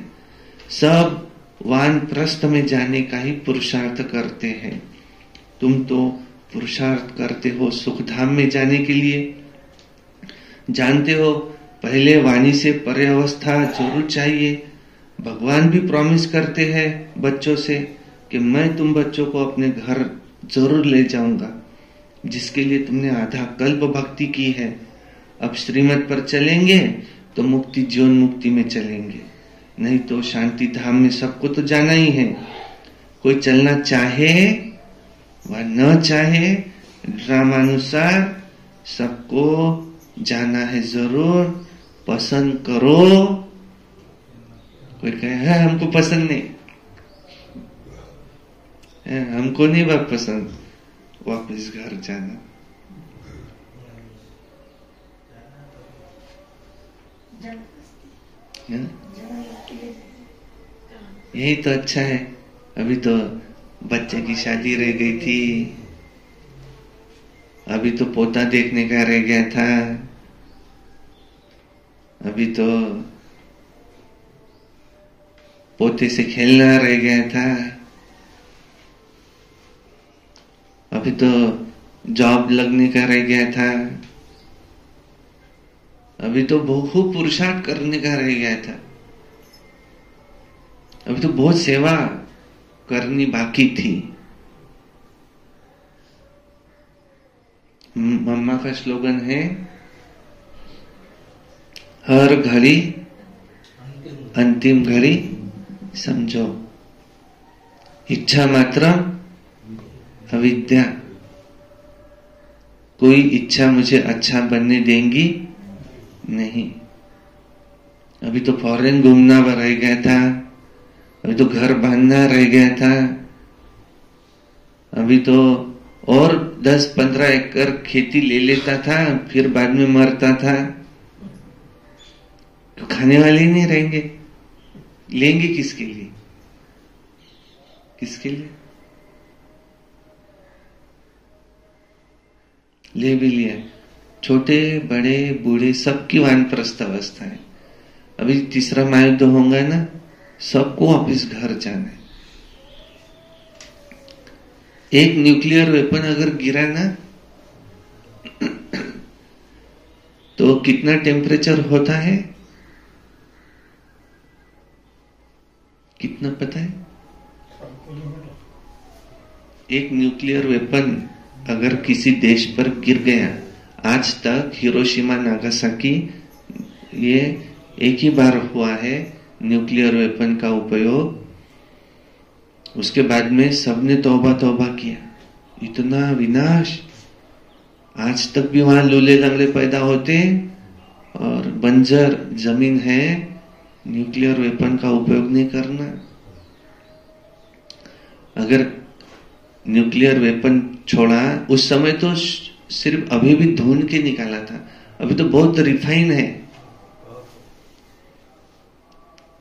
सब वानप्रस्थ में जाने का ही पुरुषार्थ करते हैं। तुम तो पुरुषार्थ करते हो सुख धाम में जाने के लिए। जानते हो पहले वाणी से परे अवस्था जरूर चाहिए। भगवान भी प्रॉमिस करते हैं बच्चों से कि मैं तुम बच्चों को अपने घर जरूर ले जाऊंगा, जिसके लिए तुमने आधा कल्प भक्ति की है। अब श्रीमत पर चलेंगे तो मुक्ति जीवन मुक्ति में चलेंगे, नहीं तो शांति धाम में सबको तो जाना ही है। कोई चलना चाहे व न चाहे, ड्रामानुसार सबको जाना है जरूर। पसंद करो। कोई कहे है हमको पसंद नहीं, हमको नहीं बात पसंद, वापस घर जाना। यही तो अच्छा है। अभी तो बच्चे की शादी रह गई थी, अभी तो पोता देखने का रह गया था, अभी तो पोते से खेलना रह गया था, अभी तो जॉब लगने का रह गया था, अभी तो बहुत पुरुषार्थ करने का रह गया था, अभी तो बहुत सेवा करनी बाकी थी। मम्मा का स्लोगन है, हर घड़ी अंतिम घड़ी समझो, इच्छा मात्र अविद्या। कोई इच्छा मुझे अच्छा बनने देंगी नहीं। अभी तो फॉरेन घूमना रह गया था, अभी तो घर बांधना रह गया था, अभी तो और 10-15 एकड़ खेती ले लेता था, फिर बाद में मरता था। तो खाने वाले ही नहीं रहेंगे, लेंगे किसके लिए? किसके लिए? ले भी लिया, छोटे बड़े बूढ़े सबकी वानप्रस्थ अवस्था है। अभी तीसरा महायुद्ध होगा ना, सबको वापिस घर जाना है। एक न्यूक्लियर वेपन अगर गिरा ना तो कितना टेम्परेचर होता है, कितना पता है? एक न्यूक्लियर वेपन अगर किसी देश पर गिर गया, आज तक हिरोशिमा नागासाकी ये एक ही बार हुआ है न्यूक्लियर वेपन का उपयोग। उसके बाद में सबने तौबा तौबा किया, इतना विनाश, आज तक भी वहां लूले लंगड़े पैदा होते और बंजर जमीन है, न्यूक्लियर वेपन का उपयोग नहीं करना। अगर न्यूक्लियर वेपन छोड़ा, उस समय तो सिर्फ अभी भी ढूंढ के निकाला था, अभी तो बहुत रिफाइन है,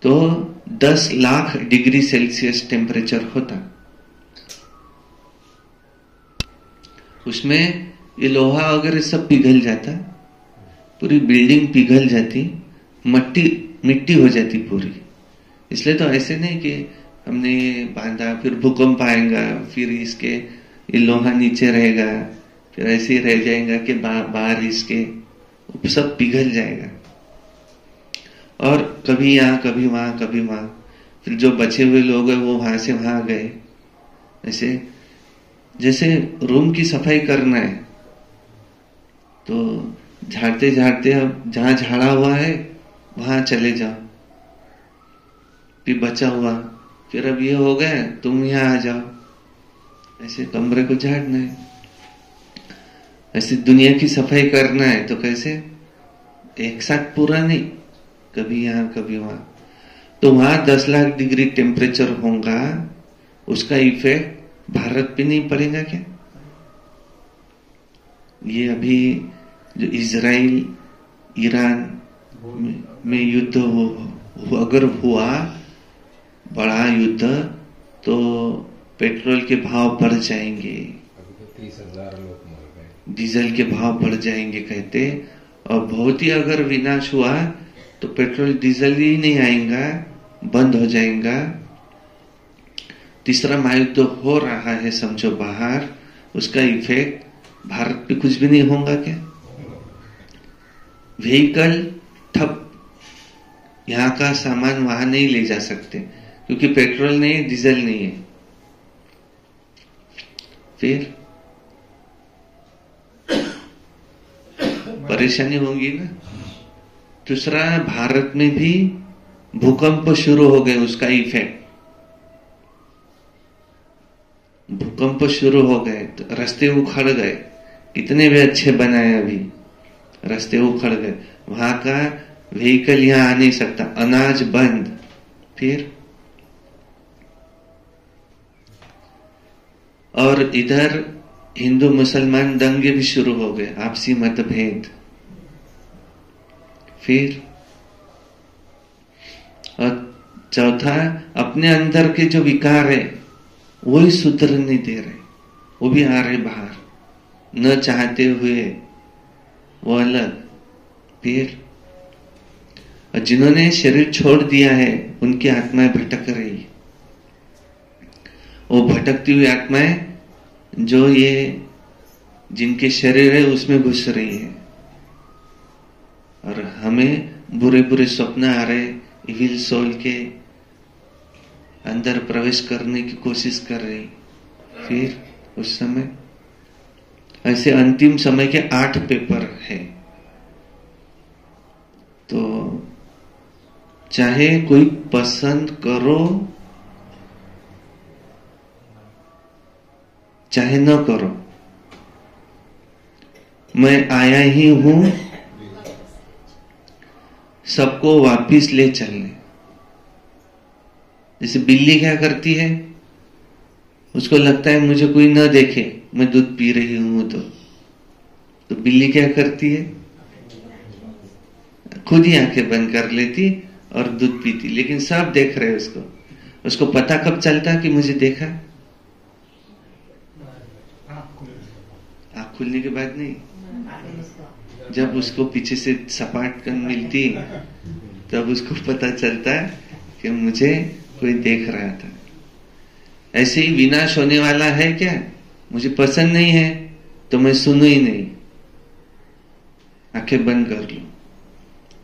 तो 10 लाख डिग्री सेल्सियस टेम्परेचर होता। उसमें ये लोहा वगैरह सब पिघल जाता, पूरी बिल्डिंग पिघल जाती, मिट्टी हो जाती पूरी। इसलिए तो ऐसे नहीं कि हमने बांधा फिर भूकंप आएगा, फिर इसके ये लोहा नीचे रहेगा, फिर ऐसे ही रह जाएगा कि बाहर इसके सब पिघल जाएगा, और कभी यहाँ कभी वहां कभी वहां, फिर जो बचे हुए लोग हैं वो वहां से वहां गए। ऐसे जैसे रूम की सफाई करना है तो झाड़ते झाड़ते अब जहां झाड़ा हुआ है वहां चले जाओ, फिर बचा हुआ, फिर अब ये हो गया तुम यहां आ जाओ, ऐसे कमरे को झाड़ना है। ऐसे दुनिया की सफाई करना है तो कैसे, एक साथ पूरा नहीं, कभी यहां कभी वहां। तो वहां 10 लाख डिग्री टेम्परेचर होगा, उसका इफेक्ट भारत पे नहीं पड़ेगा क्या? ये अभी जो इजराइल ईरान में युद्ध अगर हुआ, बड़ा युद्ध, तो पेट्रोल के भाव बढ़ जाएंगे, 30,000 लोग मर गए, डीजल के भाव बढ़ जाएंगे कहते। और बहुत ही अगर विनाश हुआ तो पेट्रोल डीजल ही नहीं आएगा, बंद हो जाएगा। तीसरा महायुद्ध हो रहा है समझो बाहर, उसका इफेक्ट भारत पे कुछ भी नहीं होगा क्या? व्हीकल ठप, यहाँ का सामान वहां नहीं ले जा सकते क्योंकि पेट्रोल नहीं है, डीजल नहीं है। फिर परेशानी होगी ना। दूसरा, भारत में भी भूकंप शुरू हो गए, उसका इफेक्ट, भूकंप शुरू हो गए तो रास्ते उखड़ गए, कितने भी अच्छे बनाए अभी, रास्ते उखड़ गए, वहां का व्हीकल यहां आ नहीं सकता, अनाज बंद। फिर और इधर हिंदू मुसलमान दंगे भी शुरू हो गए, आपसी मतभेद। फिर और चौथा, अपने अंदर के जो विकार है वो ही सुधर नहीं दे रहे, वो भी आ रहे बाहर, न चाहते हुए, वो अलग। फिर और जिन्होंने शरीर छोड़ दिया है उनकी आत्माएं भटक रही, वो भटकती हुई आत्माएं जो ये जिनके शरीर है उसमें घुस रही है, और हमें बुरे बुरे स्वप्न आ रहे, इविल सोल के, अंदर प्रवेश करने की कोशिश कर रही। फिर उस समय ऐसे अंतिम समय के 8 पेपर है, तो चाहे कोई पसंद करो चाहे न करो, मैं आया ही हूं सबको वापिस ले चलने। जैसे बिल्ली क्या करती है, उसको लगता है मुझे कोई न देखे, मैं दूध पी रही हूं, तो बिल्ली क्या करती है, खुद ही आंखें बंद कर लेती और दूध पीती। लेकिन सब देख रहे उसको पता कब चलता कि मुझे देखा? आँख खुलने के बाद नहीं, जब उसको पीछे से सपाट कन मिलती तब उसको पता चलता है कि मुझे कोई देख रहा था। ऐसे ही विनाश होने वाला है क्या? मुझे पसंद नहीं है तो मैं सुनूं ही नहीं, आंखें बंद कर लूं।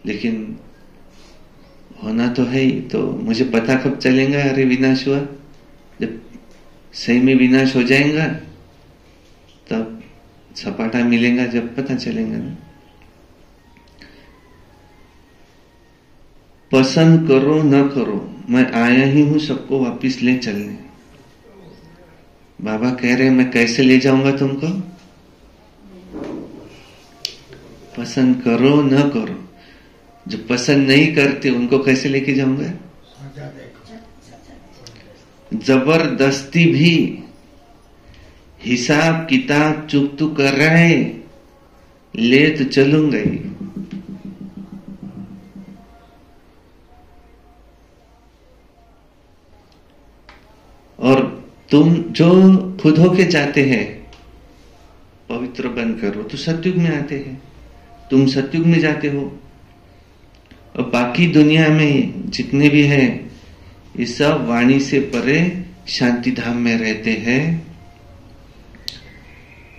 लेकिन होना तो है ही, तो मुझे पता कब चलेगा अरे विनाश हुआ? जब सही में विनाश हो जाएगा तब सपाटा मिलेगा, जब पता चलेगा ना। पसंद करो न करो, मैं आया ही हूं सबको वापिस ले चलने। बाबा कह रहे मैं कैसे ले जाऊंगा तुमको? पसंद करो न करो, जो पसंद नहीं करते उनको कैसे लेके जाऊंगा? जबरदस्ती भी हिसाब किताब चुप तो कर रहा है, ले तो चलूंगा ही। और तुम जो खुद होके जाते हैं पवित्र बनकर, वो तो सतयुग में आते हैं, तुम सतयुग में जाते हो। और बाकी दुनिया में जितने भी हैं ये सब वाणी से परे शांति धाम में रहते हैं।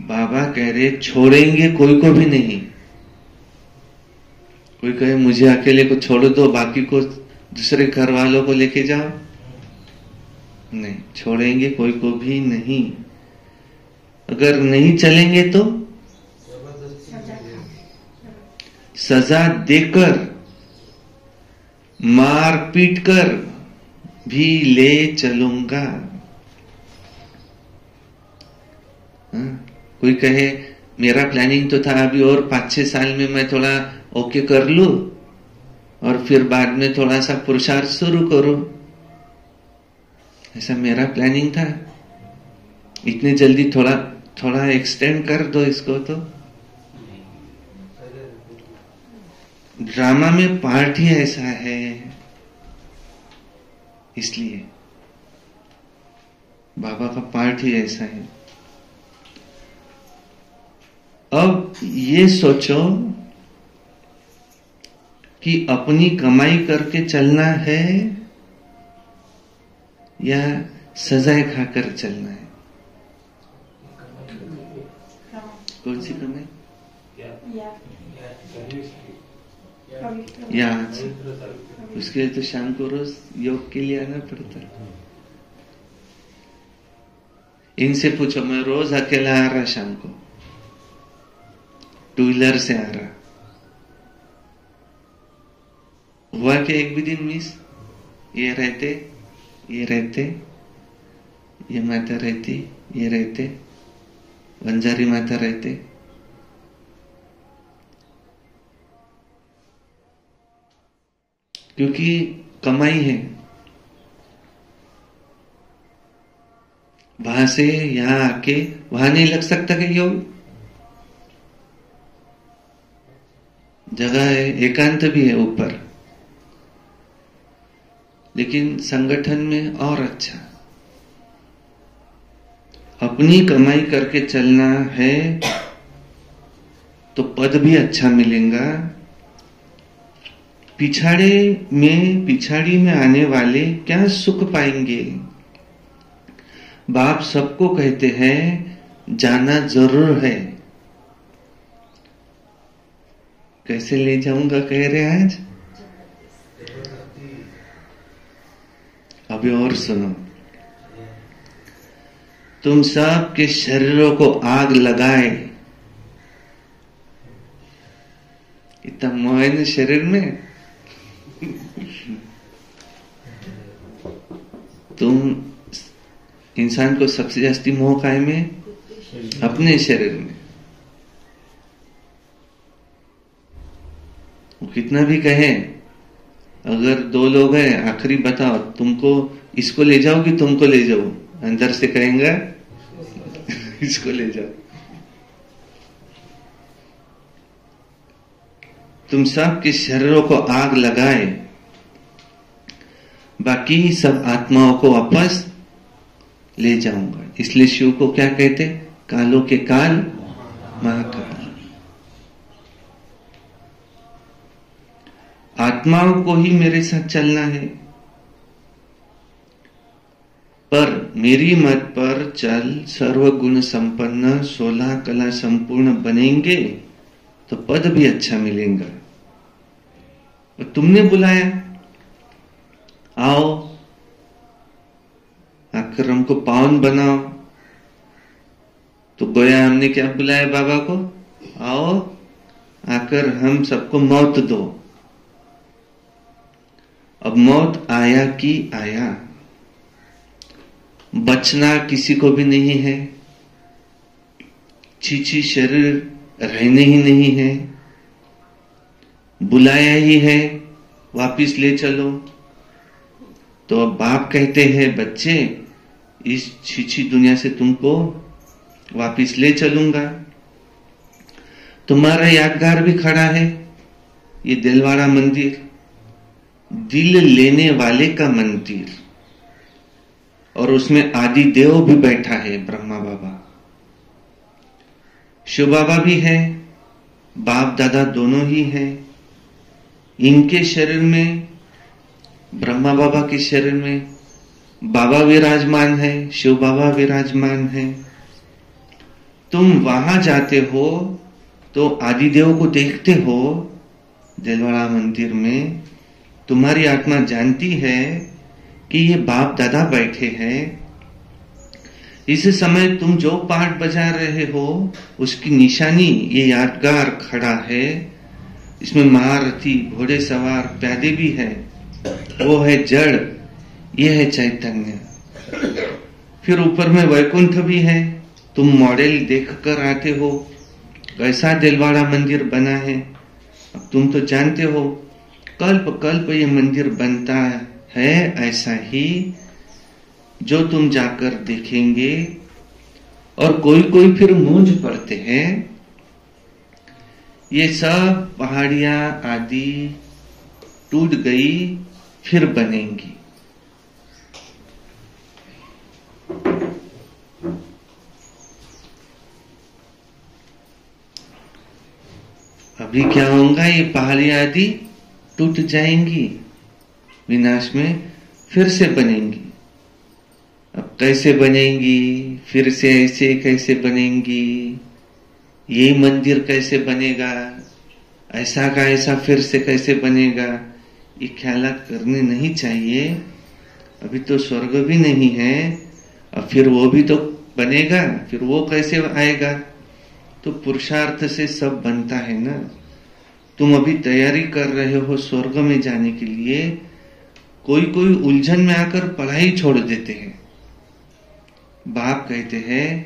बाबा कह रहे छोड़ेंगे कोई को भी नहीं। कोई कहे मुझे अकेले को छोड़ दो, बाकी को दूसरे घर वालों को लेके जाओ, नहीं, छोड़ेंगे कोई को भी नहीं। अगर नहीं चलेंगे तो सजा देकर, मार पीट कर भी ले चलूंगा। कोई कहे मेरा प्लानिंग तो था अभी और 5-6 साल में मैं थोड़ा ओके कर लूं और फिर बाद में थोड़ा सा पुरुषार्थ शुरू करूं, ऐसा मेरा प्लानिंग था। इतने जल्दी थोड़ा एक्सटेंड कर दो इसको। तो ड्रामा में पार्ट ही ऐसा है, इसलिए बाबा का पार्ट ही ऐसा है। अब ये सोचो कि अपनी कमाई करके चलना है या सजाए खाकर चलना है? कौन सी कमाई? या उसके लिए तो शाम को रोज योग के लिए आना पड़ता है। इनसे पूछो, मैं रोज अकेला आ रहा, शाम को 2 व्हीलर से आ रहा, हुआ कि एक भी दिन मिस? ये रहते, ये माता रहती, ये रहते, बंजारी माता रहते। क्योंकि कमाई है, वहां से यहां आके वहां नहीं लग सकता कि योग जगह है, एकांत भी है ऊपर, लेकिन संगठन में और अच्छा। अपनी कमाई करके चलना है तो पद भी अच्छा मिलेगा। पिछाड़ी में आने वाले क्या सुख पाएंगे? बाप सबको कहते हैं जाना जरूर है। कैसे ले जाऊंगा कह रहे आज? अभी और सुनो, तुम सब के शरीरों को आग लगाए, इतना मोह है शरीर में। तुम इंसान को सबसे जास्ती मोह काय में? अपने शरीर में। वो कितना भी कहे, अगर दो लोग हैं, आखिरी बताओ तुमको इसको ले जाओ कि तुमको ले जाओ, अंदर से कहेंगे इसको ले जाओ। तुम सब के शरीरों को आग लगाए, बाकी सब आत्माओं को वापस ले जाऊंगा। इसलिए शिव को क्या कहते? कालों के काल महाकाल। आत्माओं को ही मेरे साथ चलना है, पर मेरी मत पर चल सर्वगुण संपन्न 16 कला संपूर्ण बनेंगे तो पद भी अच्छा मिलेगा। और तुमने बुलाया, आओ आकर हमको पावन बनाओ, तो गोया हमने क्या बुलाया बाबा को? आओ आकर हम सबको मौत दो। अब मौत आया कि आया, बचना किसी को भी नहीं है, चीची शरीर रहने ही नहीं है, बुलाया ही है वापिस ले चलो। तो अब बाप कहते हैं बच्चे इस छीछी दुनिया से तुमको वापिस ले चलूंगा। तुम्हारा यादगार भी खड़ा है, ये दिलवाड़ा मंदिर, दिल लेने वाले का मंदिर, और उसमें आदि देव भी बैठा है, ब्रह्मा बाबा, शिव बाबा भी है, बाप दादा दोनों ही हैं। इनके शरीर में, ब्रह्मा बाबा के शरीर में बाबा विराजमान है, शिव बाबा विराजमान है। तुम वहां जाते हो तो आदिदेव को देखते हो, दिलवाड़ा मंदिर में तुम्हारी आत्मा जानती है कि ये बाप दादा बैठे हैं। इस समय तुम जो पाठ बजा रहे हो उसकी निशानी ये यादगार खड़ा है। इसमें महारथी, घोड़े सवार, प्यादे भी है, वो है जड़, ये है चैतन्य। फिर ऊपर में वैकुंठ भी है। तुम मॉडल देखकर आते हो कैसा दिलवाड़ा मंदिर बना है। अब तुम तो जानते हो कल्प कल्प ये मंदिर बनता है, ऐसा ही जो तुम जाकर देखेंगे। और कोई कोई फिर मूंझ पड़ते हैं, ये सब पहाड़ियां आदि टूट गई फिर बनेंगी। अभी क्या होगा, ये पहाड़ियां आदि टूट जाएंगी, विनाश में फिर से बनेंगी। अब कैसे बनेंगी, फिर से ऐसे कैसे बनेंगी, ये मंदिर कैसे बनेगा, ऐसा का ऐसा फिर से कैसे बनेगा, ये ख्यालात करने नहीं चाहिए। अभी तो स्वर्ग भी नहीं है, अब फिर वो भी तो बनेगा, फिर वो कैसे आएगा। तो पुरुषार्थ से सब बनता है ना। तुम अभी तैयारी कर रहे हो स्वर्ग में जाने के लिए, कोई कोई उलझन में आकर पढ़ाई छोड़ देते हैं। बाप कहते हैं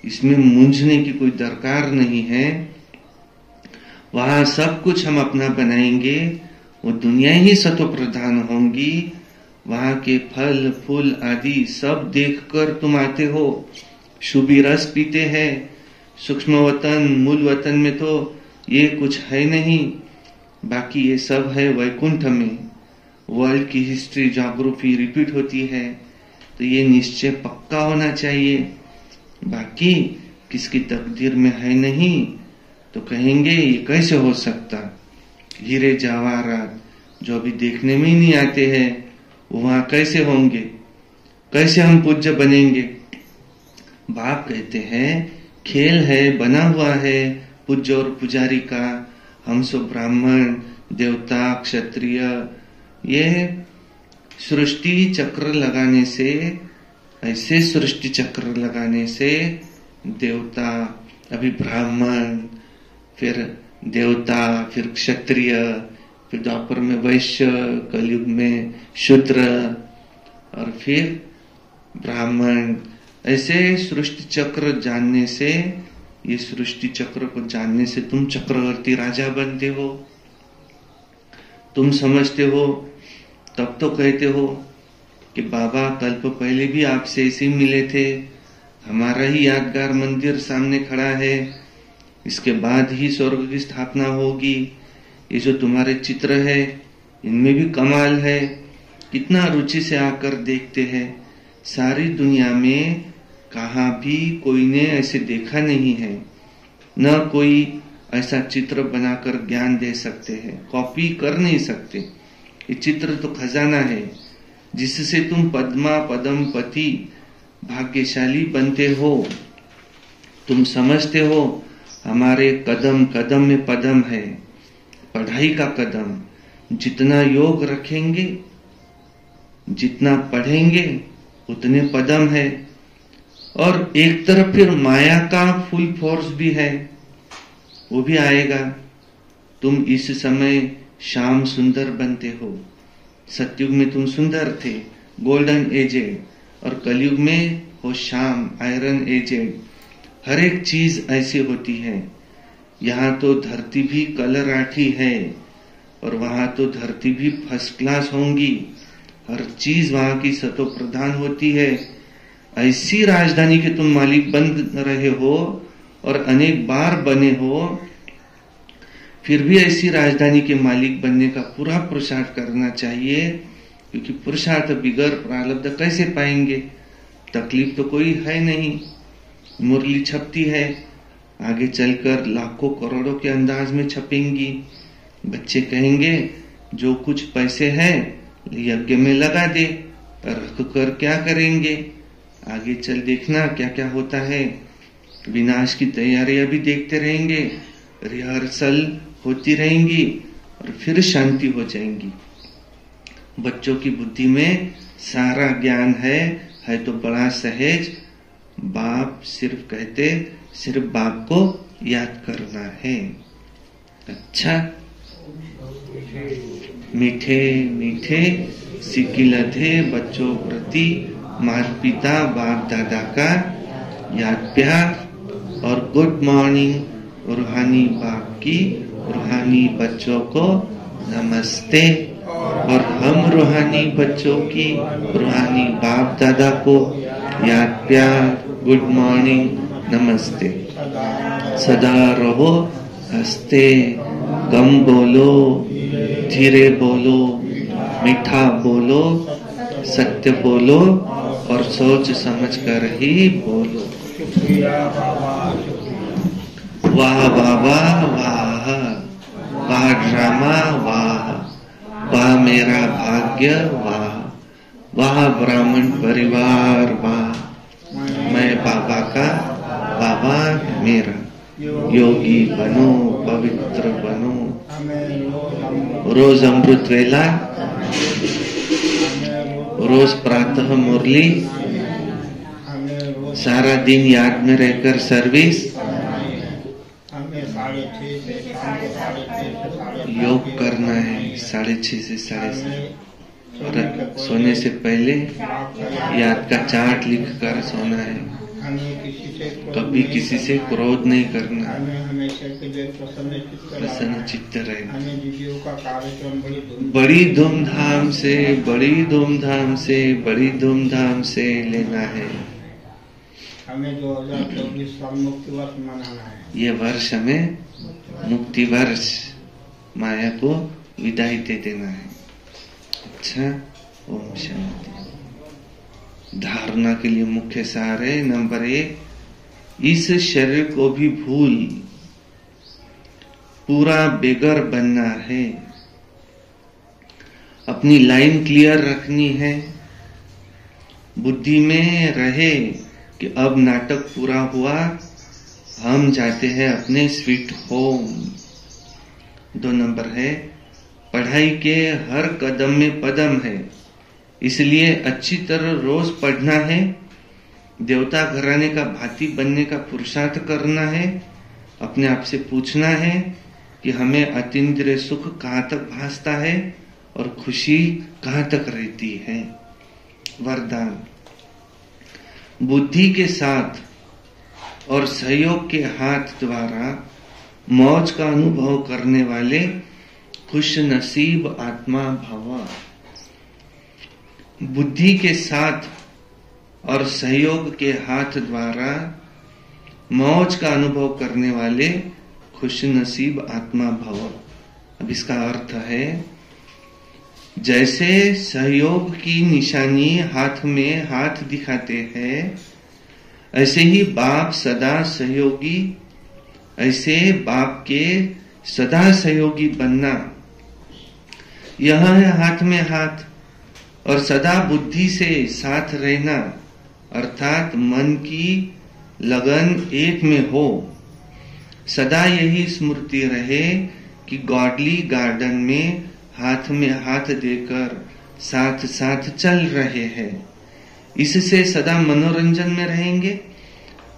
इसमें मूंझने की कोई दरकार नहीं है, वहां सब कुछ हम अपना बनाएंगे, वो दुनिया ही सत्व प्रधान होंगी। वहां के फल फूल आदि सब देखकर तुम आते हो, शुभी रस पीते हैं। सूक्ष्म वतन मूल वतन में तो ये कुछ है नहीं, बाकी ये सब है वैकुंठ में। वर्ल्ड की हिस्ट्री ज्योग्राफी रिपीट होती है, तो ये निश्चय पक्का होना चाहिए। बाकी किसकी तकदीर में है नहीं तो कहेंगे ये कैसे हो सकता। हीरे जवाहरात जो अभी देखने में ही नहीं आते हैं, वहां कैसे होंगे, कैसे हम पूज्य बनेंगे। बाप कहते हैं खेल है, बना हुआ है पूज्य और पुजारी का। हम सब ब्राह्मण देवता क्षत्रिय ये सृष्टि चक्र लगाने से, ऐसे सृष्टि चक्र लगाने से देवता, अभी ब्राह्मण, फिर देवता, फिर क्षत्रिय, फिर द्वापर में वैश्य, कलयुग में शूद्र और फिर ब्राह्मण, ऐसे सृष्टि चक्र जानने से, ये सृष्टि चक्र को जानने से तुम चक्रवर्ती राजा बनते हो। तुम समझते हो, तब तो कहते हो कि बाबा कल्प पहले भी आपसे ऐसे ही मिले थे, हमारा ही यादगार मंदिर सामने खड़ा है, इसके बाद ही स्वर्ग की स्थापना होगी। ये जो तुम्हारे चित्र है इनमें भी कमाल है, कितना रुचि से आकर देखते हैं। सारी दुनिया में कहाँ भी कोई ने ऐसे देखा नहीं है, न कोई ऐसा चित्र बनाकर ज्ञान दे सकते हैं, कॉपी कर नहीं सकते। ये चित्र तो खजाना है जिससे तुम पद्मा पदम पति भाग्यशाली बनते हो। तुम समझते हो हमारे कदम कदम में पदम है, पढ़ाई का कदम। जितना योग रखेंगे, जितना पढ़ेंगे उतने पदम है। और एक तरफ फिर माया का फुल फोर्स भी है, वो भी आएगा। तुम इस समय श्याम सुंदर बनते हो, सतयुग में तुम सुंदर थे, गोल्डन एजेड, और कलयुग में हो श्याम, आयरन एजेड। हर एक चीज ऐसी होती है। यहाँ तो धरती भी कलर आठी है और वहां तो धरती भी फर्स्ट क्लास होंगी। हर चीज वहां की सतो प्रधान होती है। ऐसी राजधानी के तुम मालिक बन रहे हो और अनेक बार बने हो, फिर भी ऐसी राजधानी के मालिक बनने का पूरा पुरुषार्थ करना चाहिए, क्योंकि पुरुषार्थ बिगर प्रारब्ध कैसे पाएंगे। तकलीफ तो कोई है नहीं, मुरली छपती है, आगे चलकर लाखों करोड़ों के अंदाज में छपेंगी। बच्चे कहेंगे जो कुछ पैसे हैं यज्ञ में लगा दे, रख कर क्या करेंगे। आगे चल देखना क्या क्या होता है। विनाश की तैयारियां भी देखते रहेंगे, रिहर्सल होती रहेंगी और फिर शांति हो जाएंगी। बच्चों की बुद्धि में सारा ज्ञान है तो बड़ा सहज। बाप सिर्फ कहते, सिर्फ बाप को याद करना है। अच्छा, मीठे मीठे सिकिलधे बच्चों प्रति माता पिता बाप दादा का याद प्यार और गुड मॉर्निंग। रूहानी बाप की रूहानी बच्चों को नमस्ते, और हम रूहानी बच्चों की रूहानी बाप दादा को याद प्यार, गुड मॉर्निंग, नमस्ते। सदा रहो हंसते, कम बोलो, धीरे बोलो, मीठा बोलो, सत्य बोलो और सोच समझ कर ही बोलो। वाह बाबा वाह, वाह ड्रामा वाह, वाह मेरा भाग्य वाह, वाह ब्राह्मण परिवार वाह, मैं बाबा का, बाबा मेरा। योगी बनो, पवित्र बनो। रोज अमृत वेला, रोज प्रातः मुरली, सारा दिन याद में रहकर सर्विस, योग करना है 6:30 से 7:30, और सोने से पहले याद का चार्ट लिख कर सोना है। कभी किसी से क्रोध नहीं करना, प्रसन्न चित्त रहना। बड़ी धूमधाम से, बड़ी धूमधाम से, बड़ी धूमधाम से लेना है। हमें 2024 साल मुक्ति वर्ष मनाना है। ये वर्ष हमें मुक्ति वर्ष, माया को विदाई दे देना है। अच्छा, ओम शांति। धारणा के लिए मुख्य सार है, नंबर 1, इस शरीर को भी भूल पूरा बेगर बनना है। अपनी लाइन क्लियर रखनी है, बुद्धि में रहे कि अब नाटक पूरा हुआ, हम जाते हैं अपने स्वीट होम। 2 नंबर है, पढ़ाई के हर कदम में पदम है, इसलिए अच्छी तरह रोज पढ़ना है, देवता घराने का भांति बनने का पुरुषार्थ करना है, अपने आप से पूछना है कि हमें अतीन्द्रिय सुख कहाँ तक भासता है और खुशी कहाँ तक रहती है। वरदान, बुद्धि के साथ और सहयोग के हाथ द्वारा मौज का अनुभव करने वाले खुश नसीब आत्मा भव। बुद्धि के साथ और सहयोग के हाथ द्वारा मौज का अनुभव करने वाले खुश नसीब आत्मा भव। अब इसका अर्थ है, जैसे सहयोग की निशानी हाथ में हाथ दिखाते हैं, ऐसे ही बाप सदा सहयोगी, ऐसे बाप के सदा सहयोगी बनना, यह है हाथ में हाथ। और सदा बुद्धि से साथ रहना, अर्थात मन की लगन एक में हो। सदा यही स्मृति रहे कि गॉडली गार्डन में हाथ देकर साथ साथ चल रहे हैं। इससे सदा मनोरंजन में रहेंगे,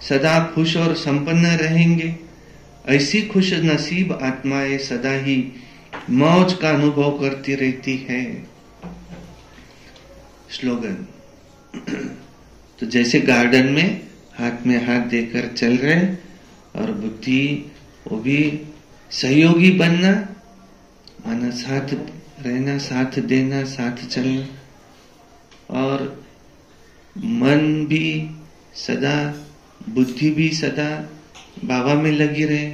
सदा खुश और संपन्न रहेंगे। ऐसी खुश नसीब आत्माएं सदा ही मौज का अनुभव करती रहती है। स्लोगन, तो जैसे गार्डन में हाथ में हाथ देकर चल रहे, और बुद्धि वो भी सहयोगी बनना, माना साथ रहना, साथ देना, साथ चलना, और मन भी सदा, बुद्धि भी सदा बाबा में लगी रहे।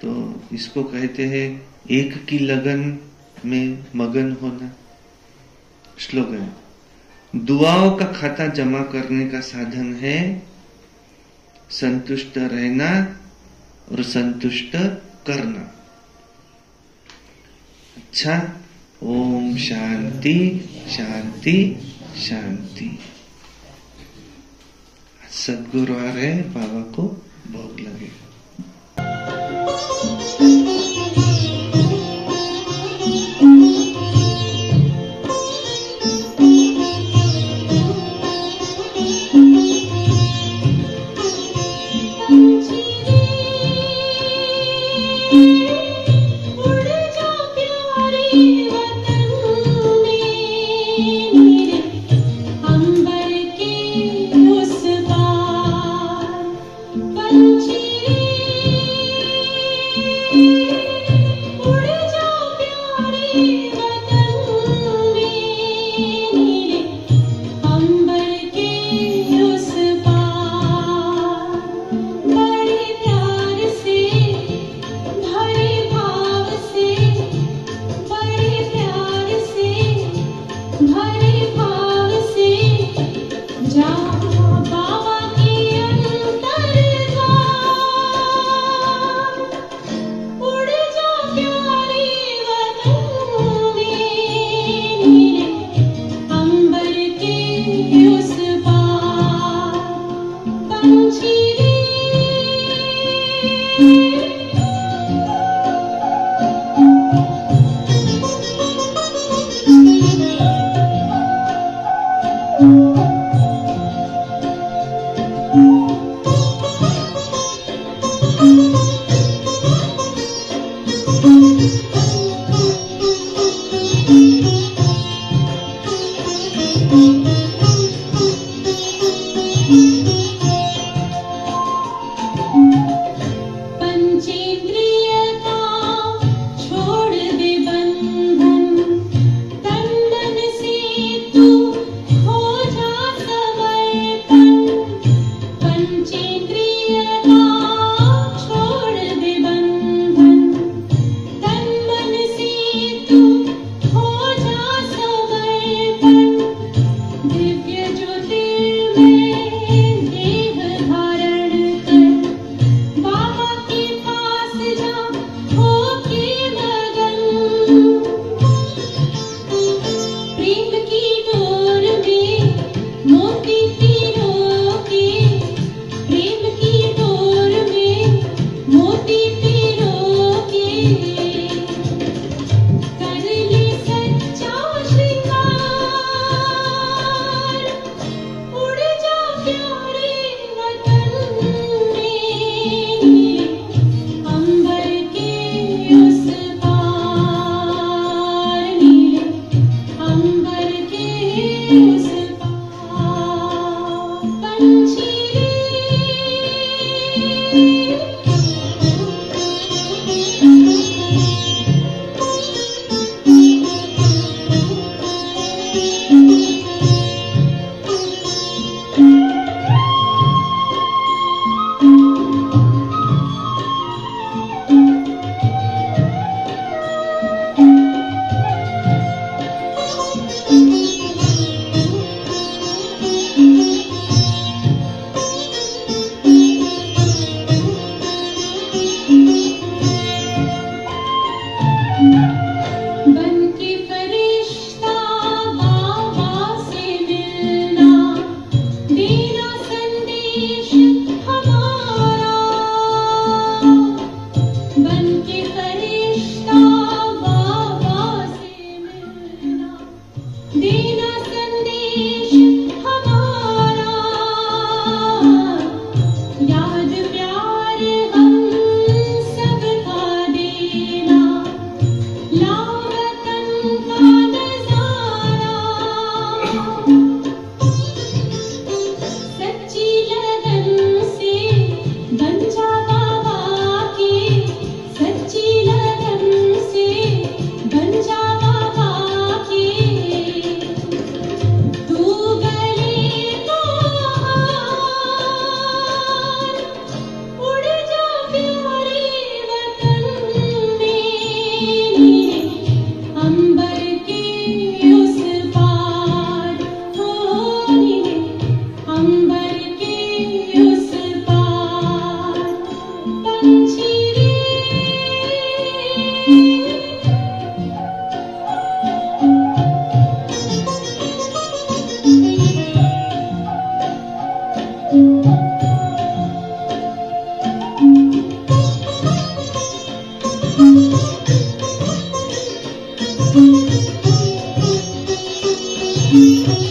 तो इसको कहते हैं एक की लगन में मगन होना। स्लोगन, दुआओं का खाता जमा करने का साधन है संतुष्ट रहना और संतुष्ट करना। अच्छा, ओम शांति शांति शांति। सद्गुरु आ रहे, बाबा को भोग लगे। प्रेम की डोर Thank you.